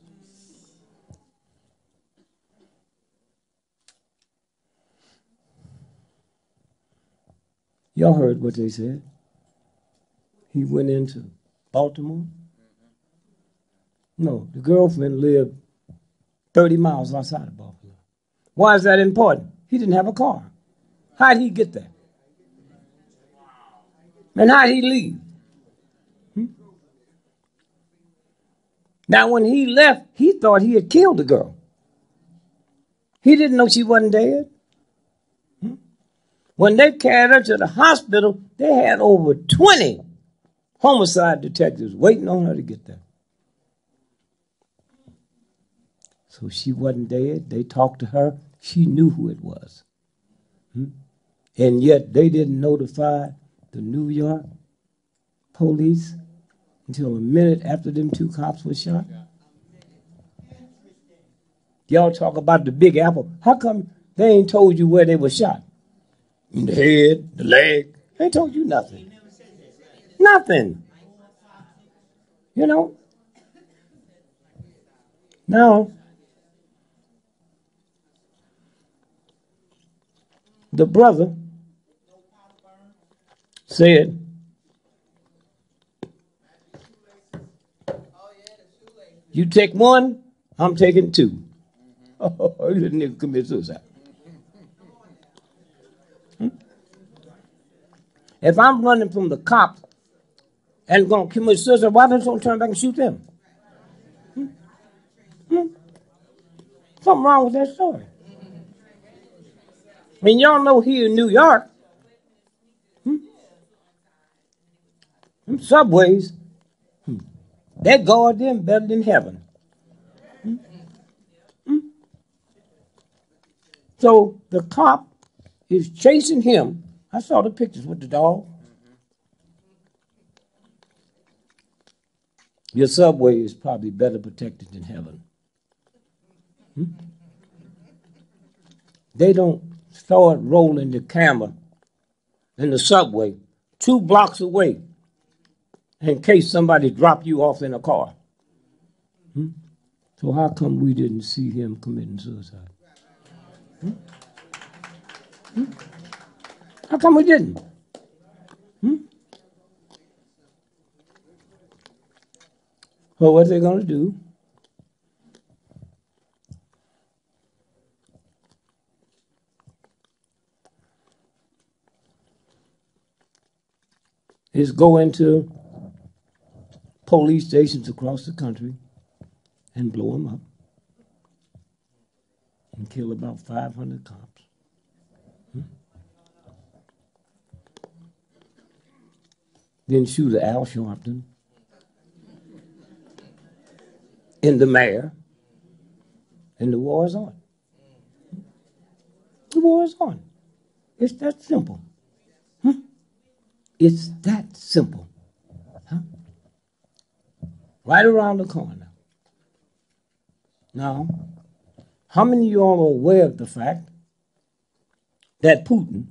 Y'all heard what they said. He went into Baltimore. No, the girlfriend lived 30 miles outside of Baltimore. Why is that important? He didn't have a car. How'd he get there? And how'd he leave? Now, when he left, he thought he had killed the girl. He didn't know she wasn't dead. When they carried her to the hospital, they had over 20 homicide detectives waiting on her to get there. So she wasn't dead. They talked to her. She knew who it was. And yet they didn't notify the New York police until a minute after them two cops were shot. Y'all talk about the Big Apple. How come they ain't told you where they were shot? In the head, the leg. They ain't told you nothing. Nothing. You know? Now, the brother said, you take one, I'm taking two. Oh, this nigga commit suicide. If I'm running from the cops and going to commit suicide, why don't you turn back and shoot them? Something wrong with that story. I mean, y'all know here in New York, them subways, they guard them better than heaven. So the cop is chasing him. I saw the pictures with the dog. Your subway is probably better protected than heaven. They don't start rolling the camera in the subway 2 blocks away in case somebody drop you off in a car. So how come we didn't see him committing suicide? How come we didn't? Well, what they're going to do is go into police stations across the country and blow them up and kill about 500 cops. Then shoot Al Sharpton and the mayor, and the war is on. The war is on. It's that simple. It's that simple. Right around the corner. Now, how many of you all are aware of the fact that Putin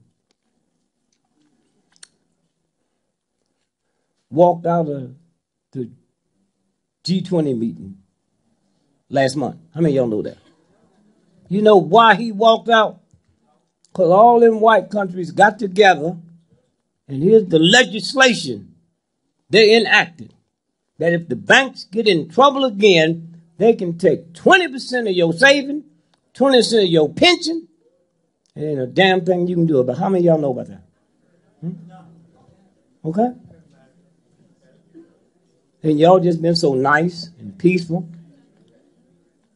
walked out of the G20 meeting last month? How many of y'all know that? You know why he walked out? Because all them white countries got together, and here's the legislation they enacted, that if the banks get in trouble again, they can take 20% of your saving, 20% of your pension, and ain't a damn thing you can do about it. How many of y'all know about that? Okay? And y'all just been so nice and peaceful.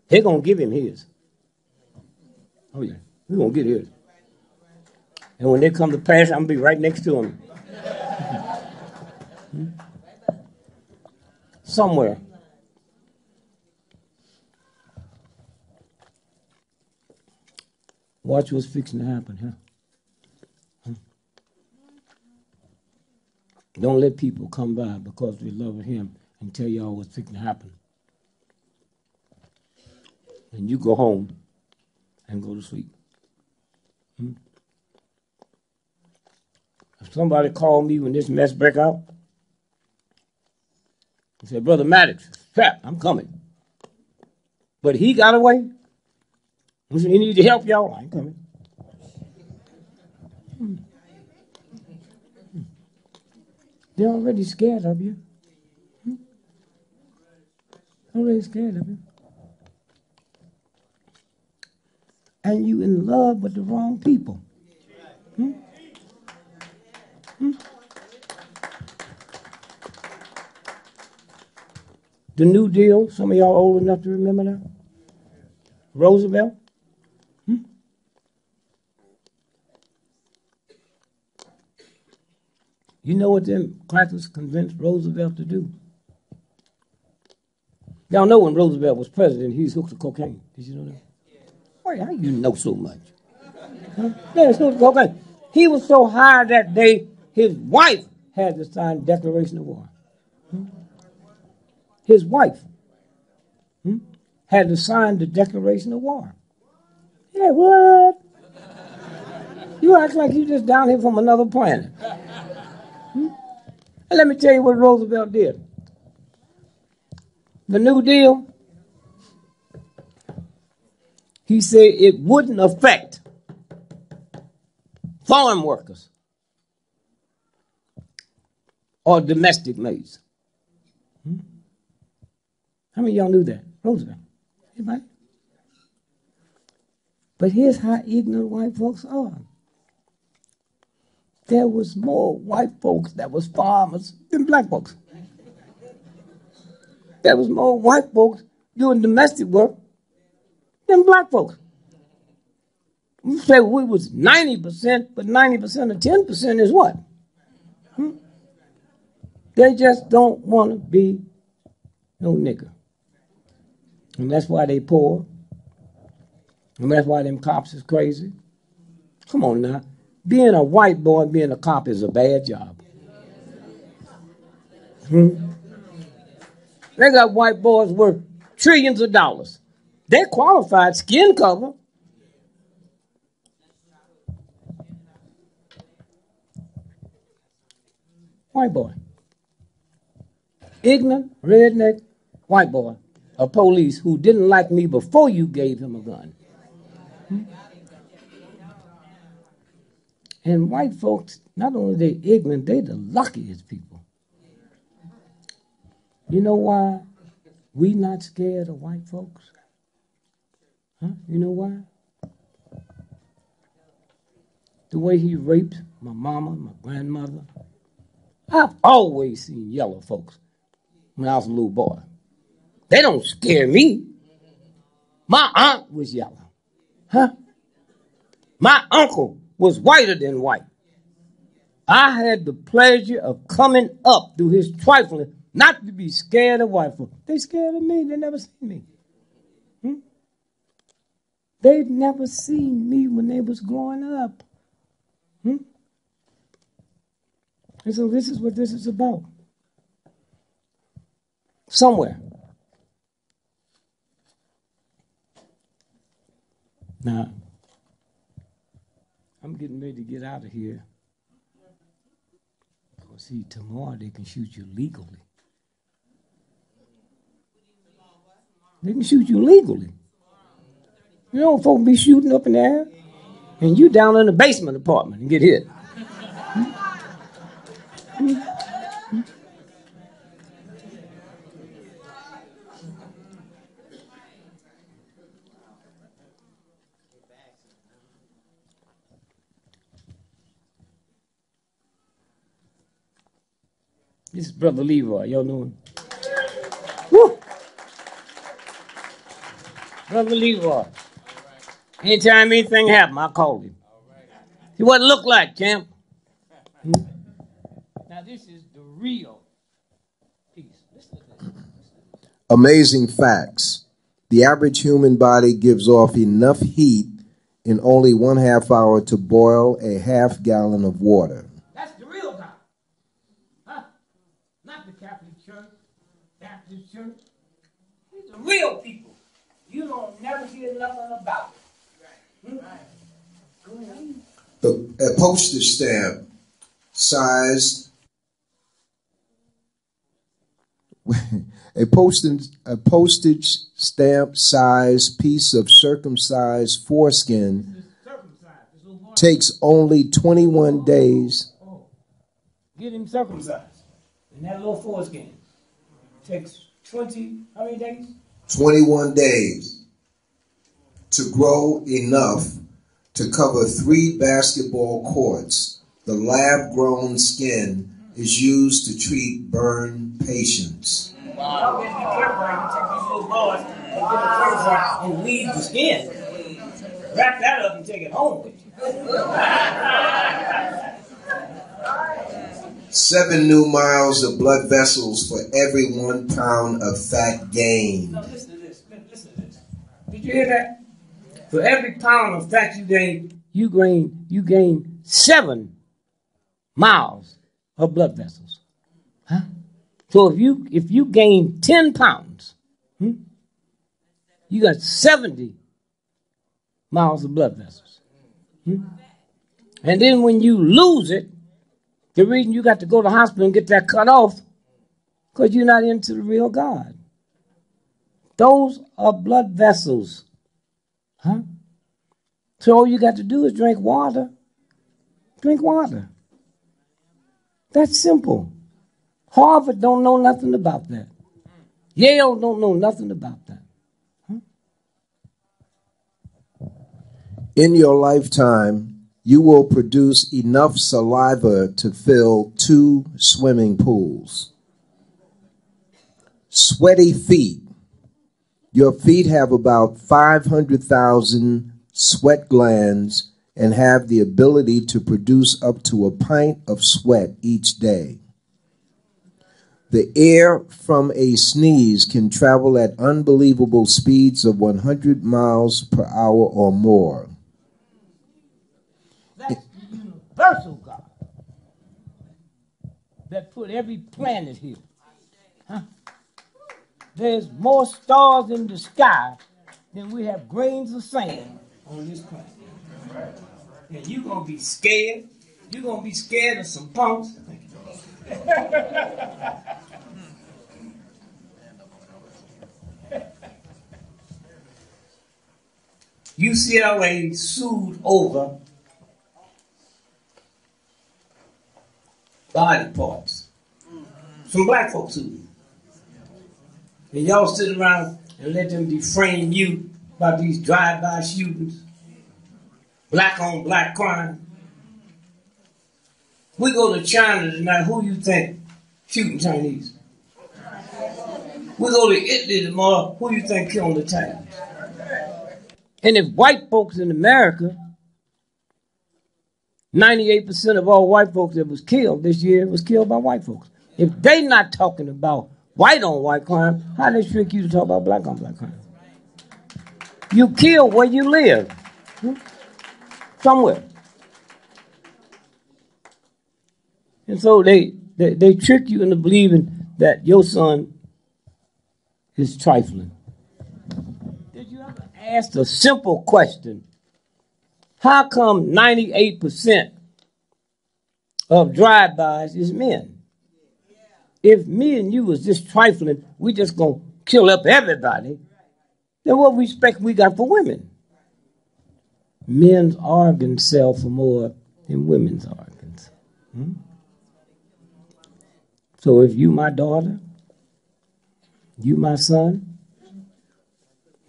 They're going to give him his. Oh, yeah. We're going to get his. And when they come to pass, I'm going to be right next to him. Somewhere. Watch what's fixing to happen, huh? Don't let people come by because they love him and tell y'all what's fixing to happen. And you go home and go to sleep. If somebody called me when this mess break out and said, Brother Maddox, crap, I'm coming. But he got away. He need to help y'all. I ain't coming. They're already scared of you. Already scared of you. And you in love with the wrong people. The New Deal, some of y'all old enough to remember that? Roosevelt? You know what them crackers convinced Roosevelt to do? Y'all know when Roosevelt was president, he was hooked to cocaine. Did you know that? Wait, how you know so much? Huh? Yeah, he's hooked to cocaine. He was so high that day, his wife had to sign the Declaration of War. His wife had to sign the Declaration of War. Yeah, what? You act like you just down here from another planet. And let me tell you what Roosevelt did. The New Deal, he said it wouldn't affect farm workers or domestic maids. How many of y'all knew that? Roosevelt. Anybody? But here's how ignorant white folks are. There was more white folks that was farmers than black folks. There was more white folks doing domestic work than black folks. You say we was 90%, but 90% of 10% is what? They just don't want to be no nigger. And that's why they poor. And that's why them cops is crazy. Come on now. Being a white boy, being a cop is a bad job. They got white boys worth trillions of dollars. They're qualified skin cover. White boy. Ignorant, redneck, white boy. A police who didn't like me before you gave him a gun. And white folks, not only they ignorant, they the luckiest people. You know why we not scared of white folks? Huh? You know why? The way he raped my mama, my grandmother. I've always seen yellow folks when I was a little boy. They don't scare me. My aunt was yellow. Huh? My uncle was whiter than white. I had the pleasure of coming up through his trifling, not to be scared of white folks. They scared of me. They never seen me. They'd never seen me when they was growing up. And so this is what this is about. Somewhere. Now, I'm getting ready to get out of here. Because, see, tomorrow they can shoot you legally. They can shoot you legally. You know, folks be shooting up in the air, and you down in the basement apartment and get hit. This is Brother Leroy. Y'all know him? Woo! Brother Leroy. Anytime anything happened, I called him. See what it looked like, champ. Now this is the real piece. Amazing facts. The average human body gives off enough heat in only 1/2 hour to boil a 1/2 gallon of water. That's the real God. Huh? Not the Catholic Church, Baptist Church. These are real people. You don't never hear nothing about it. A postage stamp sized a postage stamp sized piece of circumcised foreskin takes only 21 days. Oh, get him circumcised. And that little foreskin takes 20, how many days? 21 days to grow enough to cover 3 basketball courts. The lab-grown skin is used to treat burn patients. Wow. Take these little boys and get the circumcised and leave the skin. Wrap that up and take it home with you. 7 new miles of blood vessels for every 1 pound of fat gained. Now listen to this. Listen to this. Did you hear that? For every pound of fat you gain 7 miles of blood vessels. Huh? So if you gain 10 pounds, you got 70 miles of blood vessels. And then when you lose it, the reason you got to go to the hospital and get that cut off, because you're not into the real God. Those are blood vessels. Huh? So all you got to do is drink water. Drink water. That's simple. Harvard don't know nothing about that. Yale don't know nothing about that. In your lifetime, you will produce enough saliva to fill 2 swimming pools. Sweaty feet. Your feet have about 500,000 sweat glands and have the ability to produce up to a pint of sweat each day. The air from a sneeze can travel at unbelievable speeds of 100 miles per hour or more. That's the universal God that put every planet here. Huh? There's more stars in the sky than we have grains of sand on this planet. And you're going to be scared. You're going to be scared of some punks. UCLA sued over body parts. Some black folks sued. And y'all sit around and let them deframe you about these drive-by shootings, black on black crime. We go to China tonight, who you think shooting Chinese? We go to Italy tomorrow, who you think killing the Chinese? And if white folks in America, 98% of all white folks that was killed this year was killed by white folks. If they not talking about white on white crime, how they trick you to talk about black on black crime? You kill where you live. Somewhere. And so they trick you into believing that your son is trifling. Did you ever ask a simple question? How come 98% of drive-bys is men? If me and you was just trifling, we just gonna kill up everybody, then what respect we got for women? Men's organs sell for more than women's organs. So if you my daughter, you my son,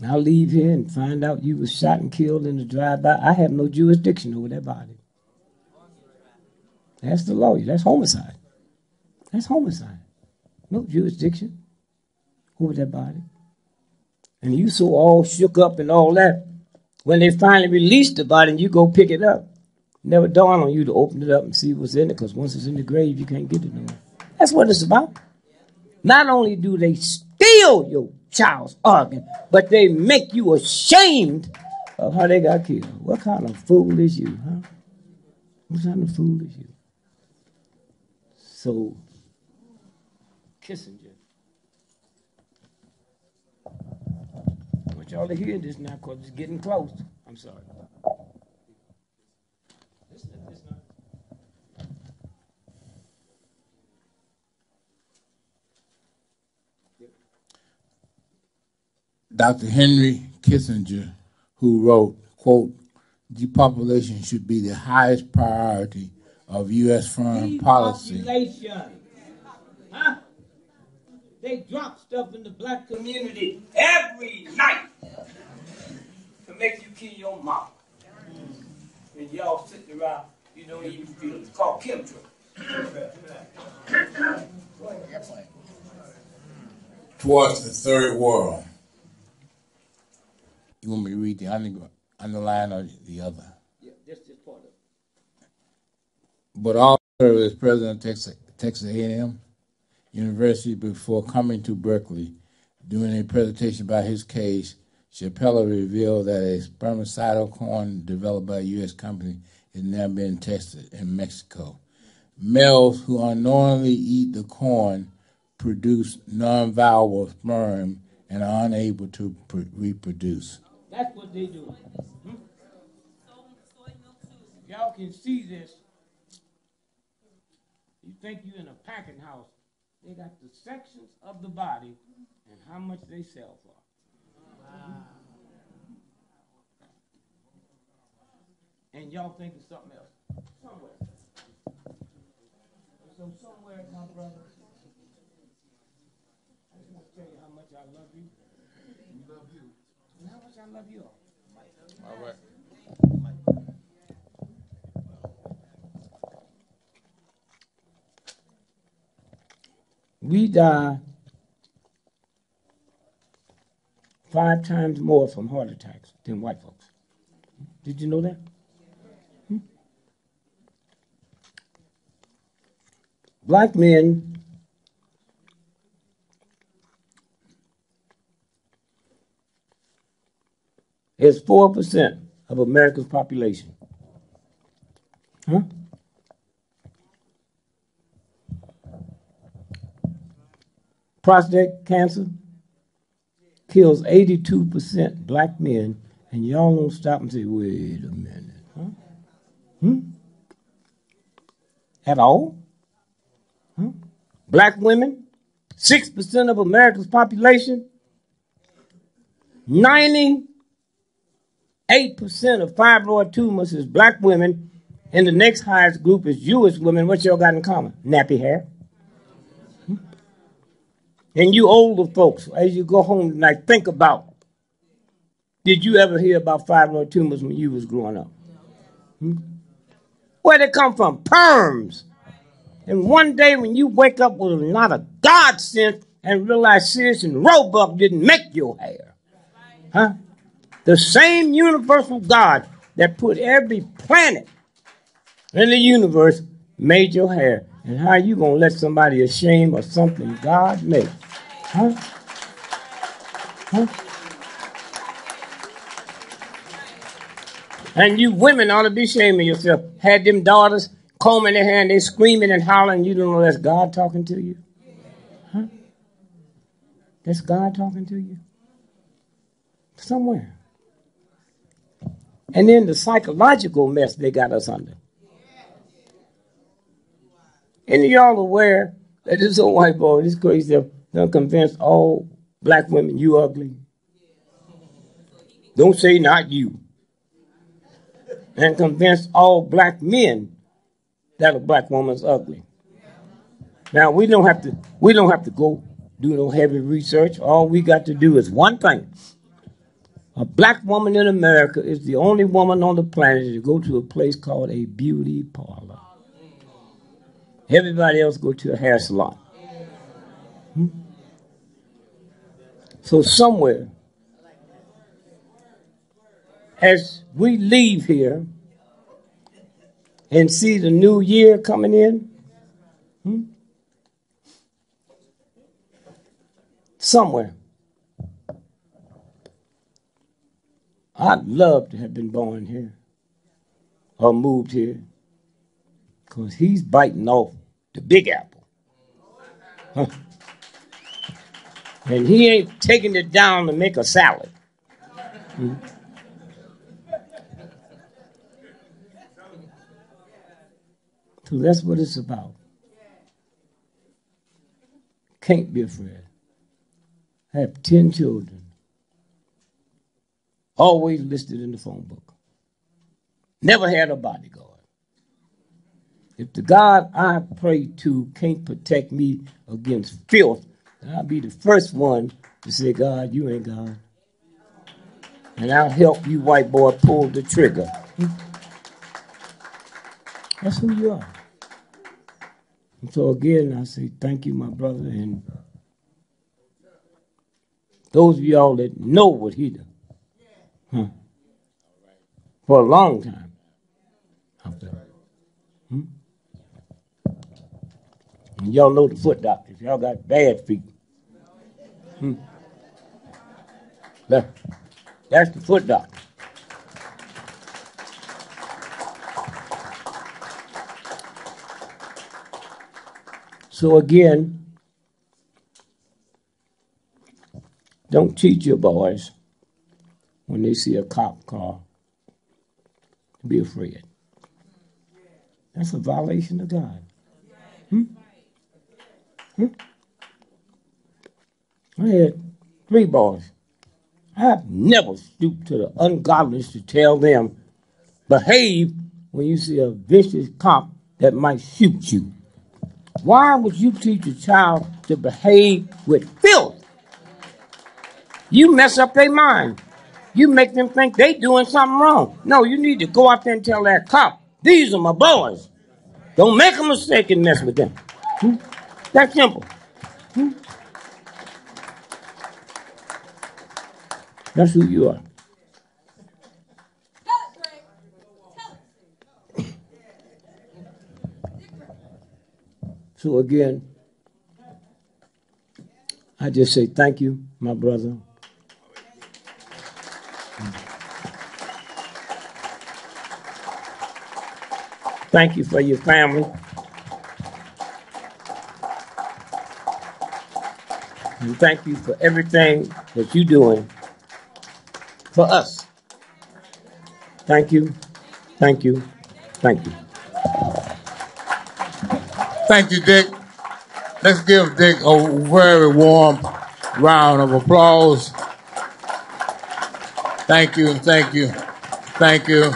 I'll leave here and find out you was shot and killed in the drive-by, I have no jurisdiction over that body. That's the law. That's homicide. That's homicide. No jurisdiction over that body. And you so all shook up and all that, when they finally release the body and you go pick it up, never dawned on you to open it up and see what's in it, because once it's in the grave, you can't get it no more. That's what it's about. Not only do they steal your child's organ, but they make you ashamed of how they got killed. What kind of fool is you, huh? What kind of fool is you? So, Kissinger. I want y'all to hear this now because it's getting close. I'm sorry. Dr. Henry Kissinger, who wrote, quote, depopulation should be the highest priority of U.S. foreign policy. Depopulation. Huh? They drop stuff in the black community every night to make you kill your mom. And y'all sitting around, you don't even feel it. It's called chemtrail. Towards the third world. You want me to read the underline or the other? Yeah, this part of it. But also as President Texas A&M University before coming to Berkeley. During a presentation about his case, Chappelle revealed that a spermicidal corn developed by a U.S. company is now being tested in Mexico. Males who unknowingly eat the corn produce non-viable sperm and are unable to reproduce. That's what they do. Y'all can see this. You think you're in a packing house. They got the sections of the body and how much they sell for. Wow. And y'all think it's something else. Somewhere. So somewhere, my brother, I just want to tell you how much I love you. We love you. And how much I love you all. All right. We die 5 times more from heart attacks than white folks. Did you know that? Black men is 4% of America's population. Huh? Prostate cancer kills 82% black men, and y'all don't stop and say, wait a minute. Huh? At all? Huh? Black women, 6% of America's population, 98% of fibroid tumors is black women, and the next highest group is Jewish women. What y'all got in common? Nappy hair. And you older folks, as you go home tonight, think about, did you ever hear about fibroid tumors when you was growing up? Where'd they come from? Perms. And one day when you wake up with a lot of God sense and realize Sears and Roebuck didn't make your hair. Huh? The same universal God that put every planet in the universe made your hair. And how you gonna let somebody ashamed of something God made? Huh? Huh? And you women ought to be ashamed of yourself. Had them daughters combing their hair and they screaming and hollering, you don't know that's God talking to you? Huh? That's God talking to you? Somewhere. And then the psychological mess they got us under. And y'all aware that this old white boy, this crazy stuff, done convinced all black women you ugly? Don't say not you. And convinced all black men that a black woman's ugly. Now we don't have to go do no heavy research. All we got to do is one thing. A black woman in America is the only woman on the planet to go to a place called a beauty parlor. Everybody else go to a hair salon. So somewhere, as we leave here and see the new year coming in, somewhere, I'd love to have been born here or moved here because he's biting off the big apple. Huh. And he ain't taking it down to make a salad. So that's what it's about. Can't be afraid. I have 10 children. Always listed in the phone book. Never had a bodyguard. If the God I pray to can't protect me against filth, then I'll be the first one to say, God, you ain't God. And I'll help you, white boy, pull the trigger. That's who you are. And so again, I say thank you, my brother, and those of y'all that know what he done. For a long time. And y'all know the foot doctors. Y'all got bad feet. That's the foot doctor. So again, don't teach your boys when they see a cop car to be afraid. That's a violation of God. I had 3 boys. I've never stooped to the ungodliness to tell them, behave when you see a vicious cop that might shoot you. Why would you teach a child to behave with filth? You mess up their mind. You make them think they doing something wrong. No, you need to go out there and tell that cop, these are my boys. Don't make a mistake and mess with them. That's simple. That's who you are. So again, I just say thank you, my brother. Thank you for your family. And thank you for everything that you're doing for us. Thank you, thank you, thank you. Thank you, Dick. Let's give Dick a very warm round of applause. Thank you, thank you, thank you.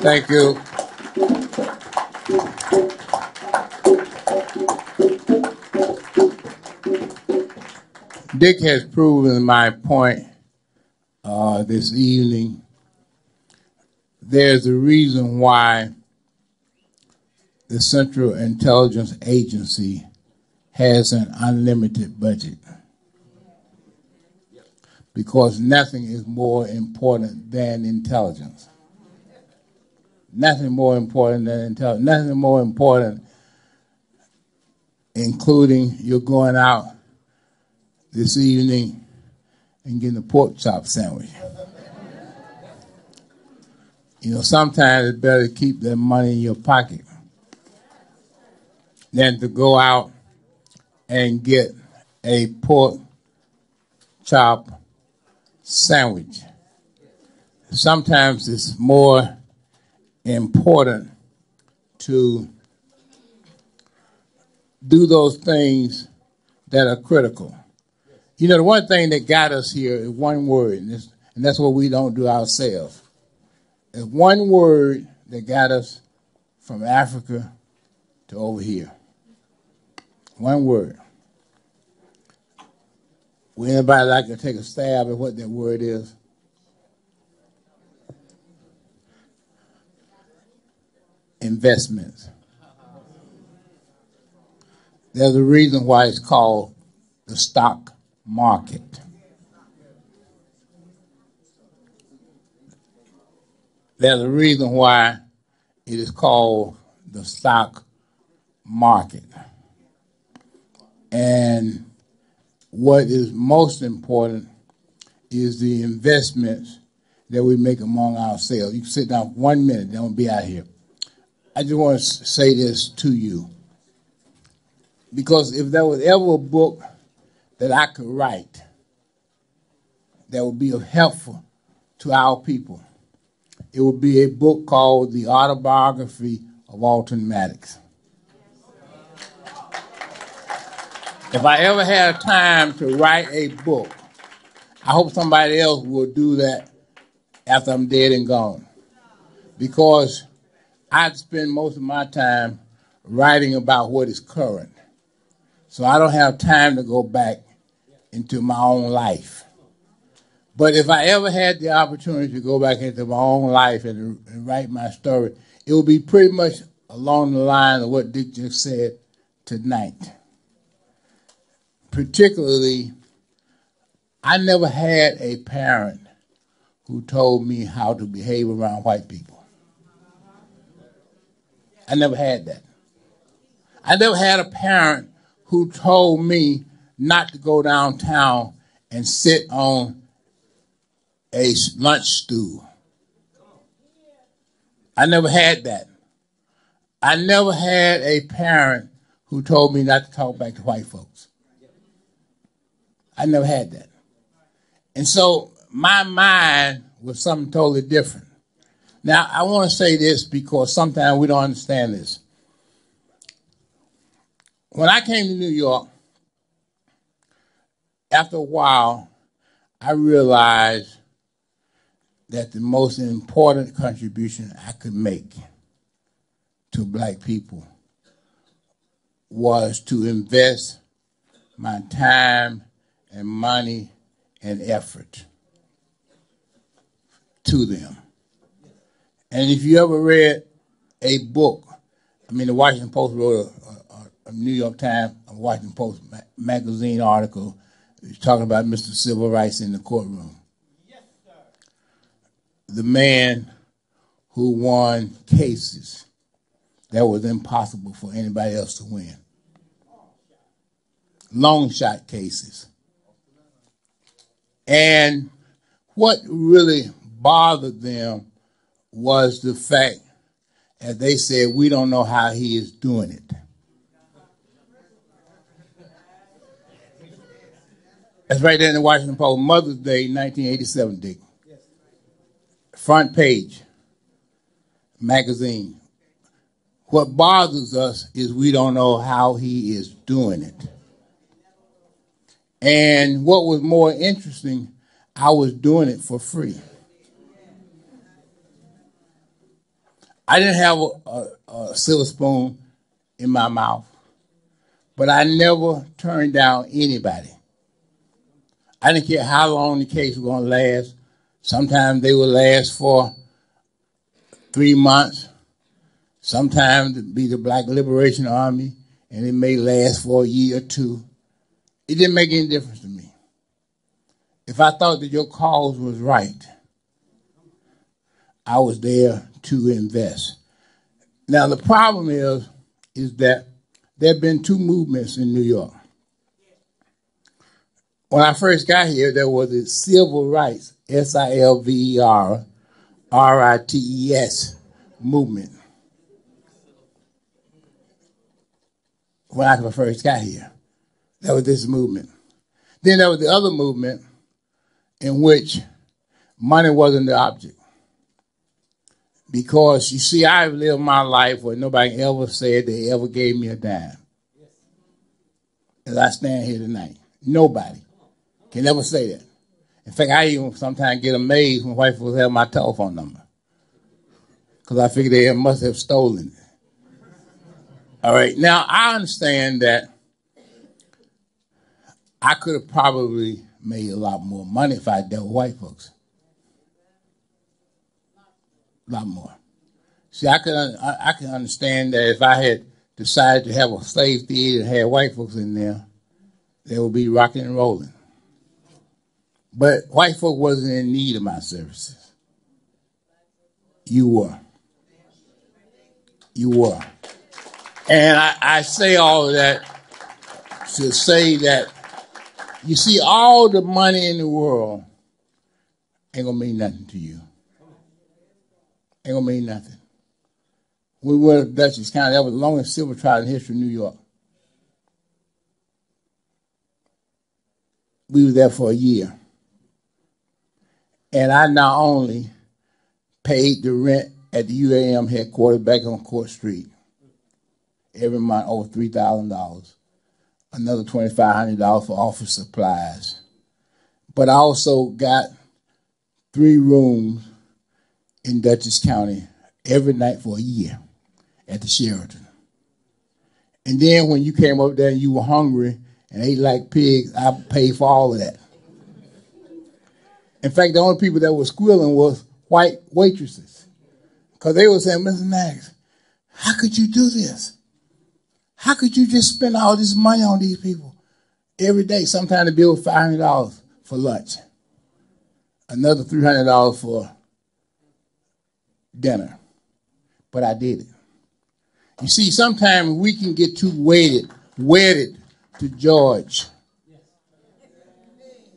Thank you. Dick has proven my point this evening. There's a reason why the Central Intelligence Agency has an unlimited budget. Because nothing is more important than intelligence. Nothing more important than intelligence. Nothing more important, including you're going out this evening and getting a pork chop sandwich. You know, sometimes it's better to keep that money in your pocket than to go out and get a pork chop sandwich. Sometimes it's more important to do those things that are critical. You know, the one thing that got us here is one word, and that's what we don't do ourselves. It's one word that got us from Africa to over here. One word. Would anybody like to take a stab at what that word is? Investments. There's a reason why it's called the stock market. There's a reason why it is called the stock market. And what is most important is the investments that we make among ourselves. You can sit down 1 minute, then we'll be out here. I just want to say this to you. Because if there was ever a book that I could write that would be helpful to our people, it would be a book called The Autobiography of Alton Maddox. If I ever had time to write a book, I hope somebody else will do that after I'm dead and gone. Because I'd spend most of my time writing about what is current. So I don't have time to go back into my own life. But if I ever had the opportunity to go back into my own life and write my story, it would be pretty much along the line of what Dick just said tonight. Particularly, I never had a parent who told me how to behave around white people. I never had that. I never had a parent who told me not to go downtown and sit on a lunch stool. I never had that. I never had a parent who told me not to talk back to white folks. I never had that. And so my mind was something totally different. Now, I want to say this because sometimes we don't understand this. When I came to New York, after a while, I realized that the most important contribution I could make to black people was to invest my time and money and effort to them. And if you ever read a book, the Washington Post wrote a New York Times, a Washington Post magazine article talking about Mr. Civil Rights in the courtroom. Yes, sir. The man who won cases that was impossible for anybody else to win. Long shot cases. And what really bothered them was the fact that they said, we don't know how he is doing it. That's right there in the Washington Post, Mother's Day, 1987, Dick. Front page, magazine. What bothers us is we don't know how he is doing it. And what was more interesting, I was doing it for free. I didn't have a silver spoon in my mouth, but I never turned down anybody. I didn't care how long the case was going to last. Sometimes they would last for 3 months. Sometimes it'd be the Black Liberation Army, and it may last for a year or two. It didn't make any difference to me. If I thought that your cause was right, I was there to invest. Now, the problem is that there have been two movements in New York. When I first got here, there was the Civil Rights, SILVERRITES movement. When I first got here, there was this movement. Then there was the other movement in which money wasn't the object. Because, you see, I've lived my life where nobody ever said they ever gave me a dime. As I stand here tonight, nobody can ever say that. In fact, I even sometimes get amazed when white folks have my telephone number. Because I figure they must have stolen it. All right, now I understand that I could have probably made a lot more money if I dealt with white folks. A lot more. See, I can understand that if I had decided to have a slave theater and had white folks in there, they would be rocking and rolling. But white folk wasn't in need of my services. You were. You were. And I say all of that to say that, you see, all the money in the world ain't going to mean nothing to you. Ain't going to mean nothing. We were in Dutchess County. That was the longest civil trial in the history of New York. We were there for a year. And I not only paid the rent at the UAM headquarters back on Court Street every month, over $3,000, another $2,500 for office supplies. But I also got 3 rooms in Dutchess County every night for a year at the Sheraton. And then when you came up there and you were hungry and ate like pigs, I paid for all of that. In fact, the only people that were squealing was white waitresses. Because they were saying, Mr. Maddox, how could you do this? How could you just spend all this money on these people every day? Sometimes the bill was $500 for lunch. Another $300 for dinner. But I did it. You see, sometimes we can get too wedded to George,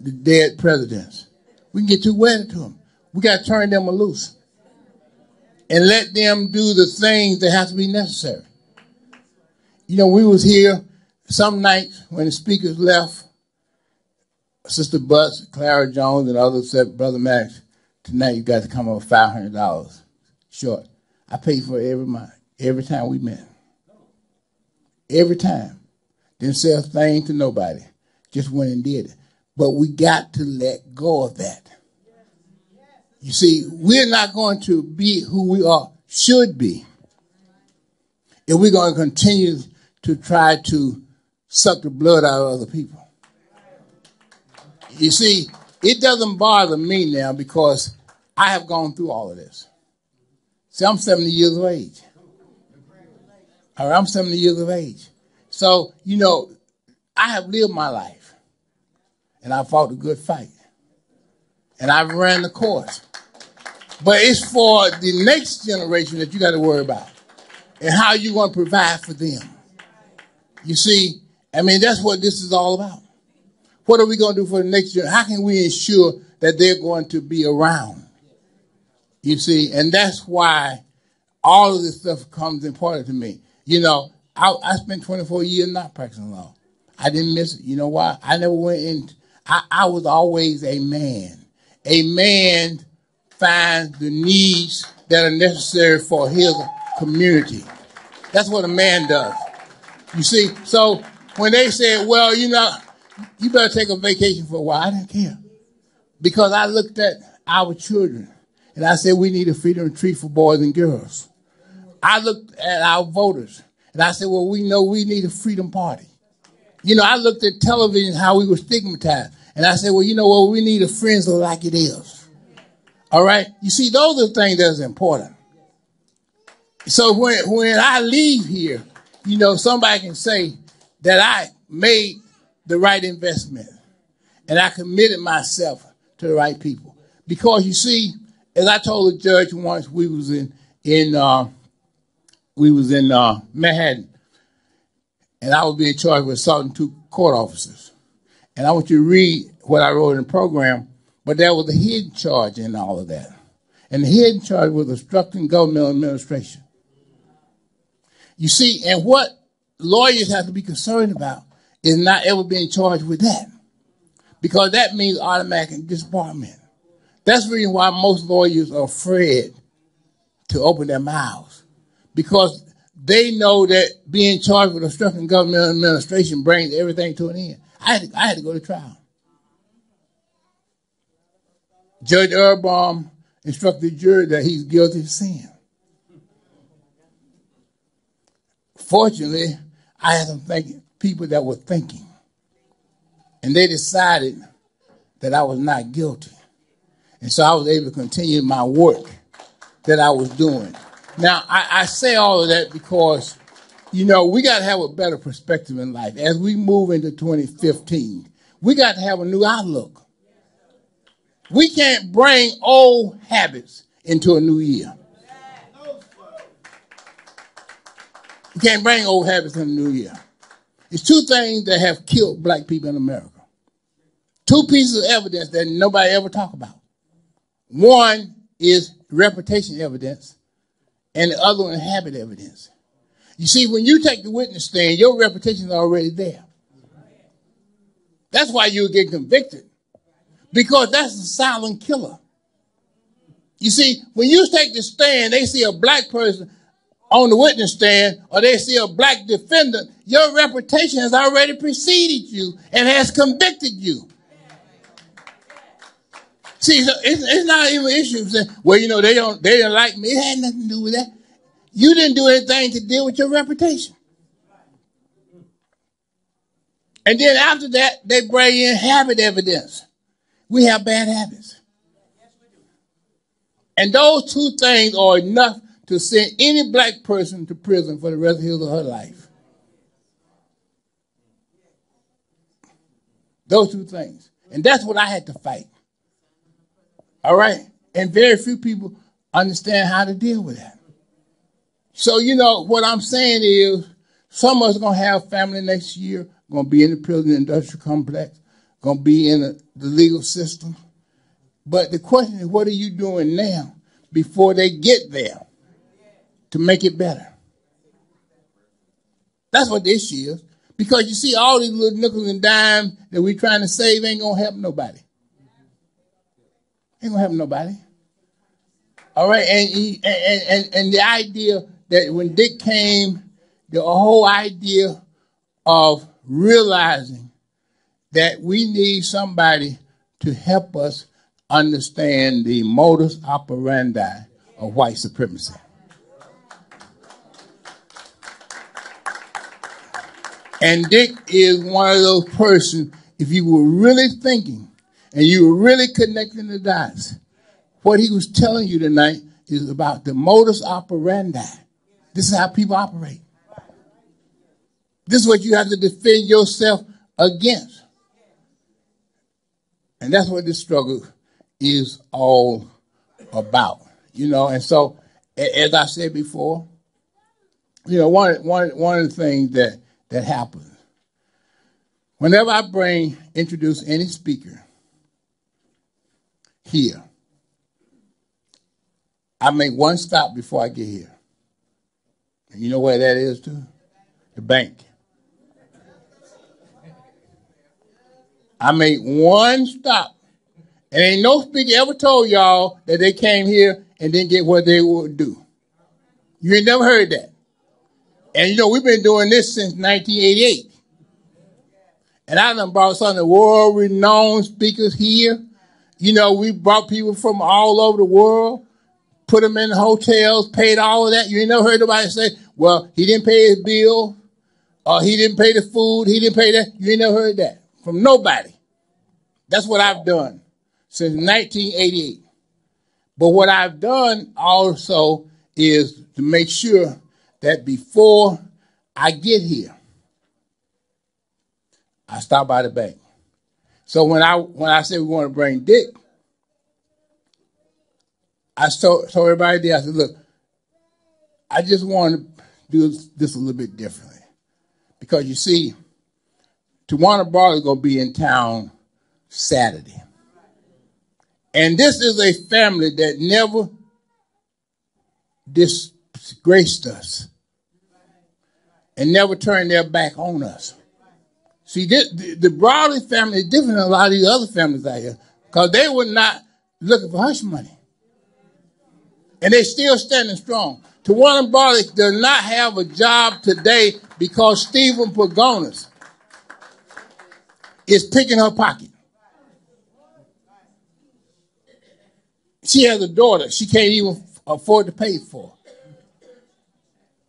the dead presidents. We can get too wedded to them. We got to turn them loose and let them do the things that have to be necessary. You know, we was here some nights when the speakers left. Sister Butts, Clara Jones, and others said, Brother Max, tonight you got to come up with $500 short. I paid for it every month, every time we met. Every time. Didn't say a thing to nobody. Just went and did it. But we got to let go of that. You see, we're not going to be who we should be if we're going to continue to try to suck the blood out of other people. You see, it doesn't bother me now because I have gone through all of this. See, I'm 70 years of age. All right, I'm 70 years of age. So, you know, I have lived my life. And I fought a good fight. And I've ran the course. But it's for the next generation that you got to worry about. And how you going to provide for them. You see, I mean, that's what this is all about. What are we going to do for the next year? How can we ensure that they're going to be around? You see, and that's why all of this stuff comes important to me. You know, I spent 24 years not practicing law. I didn't miss it. You know why? I never went in. I was always a man. A man finds the needs that are necessary for his community. That's what a man does. You see, so when they said, well, you know, you better take a vacation for a while, I didn't care. Because I looked at our children and I said we need a freedom retreat for boys and girls. I looked at our voters and I said, well, we know we need a freedom party. You know, I looked at television, how we were stigmatized. And I said, well, you know what, we need a friends like it is. All right? You see, those are the things that's important. So when I leave here, you know, somebody can say that I made the right investment and I committed myself to the right people. Because you see, as I told the judge once, we was in Manhattan, and I was being charged with assaulting 2 court officers. And I want you to read what I wrote in the program, but there was a hidden charge in all of that. And the hidden charge was obstructing government administration. You see, and what lawyers have to be concerned about is not ever being charged with that. Because that means automatic disbarment. That's the reason why most lawyers are afraid to open their mouths. Because they know that being charged with obstructing government administration brings everything to an end. I had to go to trial. Judge Erbaum instructed the jury that he's guilty of sin. Fortunately, I had some people that were thinking. And they decided that I was not guilty. And so I was able to continue my work that I was doing. Now, I say all of that because, you know, we got to have a better perspective in life. As we move into 2015, we got to have a new outlook. We can't bring old habits into a new year. We can't bring old habits in a new year. It's 2 things that have killed black people in America. 2 pieces of evidence that nobody ever talk about. One is reputation evidence, and the other one is habit evidence. You see, when you take the witness stand, your reputation is already there. That's why you'll get convicted, because that's a silent killer. You see, when you take the stand, they see a black person on the witness stand, or they see a black defendant, your reputation has already preceded you and has convicted you. See, so it's not even an issue of saying, well, you know, they didn't like me. It had nothing to do with that. You didn't do anything to deal with your reputation. And then after that, they bring in habit evidence. We have bad habits. And those 2 things are enough to send any black person to prison for the rest of his or her life. Those 2 things. And that's what I had to fight. All right? And very few people understand how to deal with that. So, what I'm saying is some of us are going to have family next year, going to be in the prison industrial complex, going to be in the legal system. But the question is, what are you doing now before they get there to make it better? That's what this is. Because you see, all these little nickels and dimes that we're trying to save ain't going to help nobody. Ain't going to help nobody. All right, and the idea that when Dick came, the whole idea of realizing that we need somebody to help us understand the modus operandi of white supremacy. And Dick is one of those persons, if you were really thinking and you were really connecting the dots, what he was telling you tonight is about the modus operandi. This is how people operate. This is what you have to defend yourself against. And that's what this struggle is all about. And so, as I said before, one of the things that happens, whenever I introduce any speaker here, I make one stop before I get here. And you know where that is, too? The bank. I make one stop. And ain't no speaker ever told y'all that they came here and didn't get what they would do. You ain't never heard that. And we've been doing this since 1988. And I done brought some of the world-renowned speakers here. We brought people from all over the world, put them in hotels, paid all of that. You ain't never heard nobody say, well, he didn't pay his bill, or he didn't pay the food, he didn't pay that. You ain't never heard that from nobody. That's what I've done since 1988. But what I've done also is to make sure that before I get here, I stop by the bank. So when I said we want to bring Dick, I told everybody there, I said, look, I just want to do this a little bit differently. Because you see, Tawana Barley is going to be in town Saturday. And this is a family that never disgraced us and never turned their back on us. See, the Barley family is different than a lot of these other families out here because they were not looking for hush money. And they're still standing strong. Tawana Barley does not have a job today because Stephen Pagonis is picking her pocket. She has a daughter she can't even afford to pay for.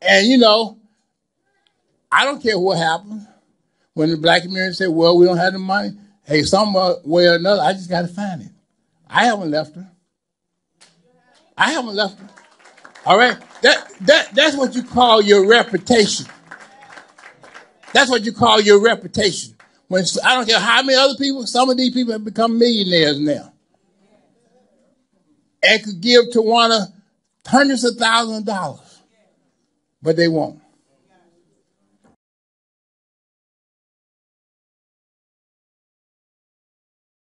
And, I don't care what happens. When the black community say, well, we don't have the money, hey, some way or another, I just got to find it. I haven't left her. All right? That's what you call your reputation. That's what you call your reputation. When I don't care how many other people, some of these people have become millionaires now. And could give Tawana hundreds of thousands of dollars. But they won't.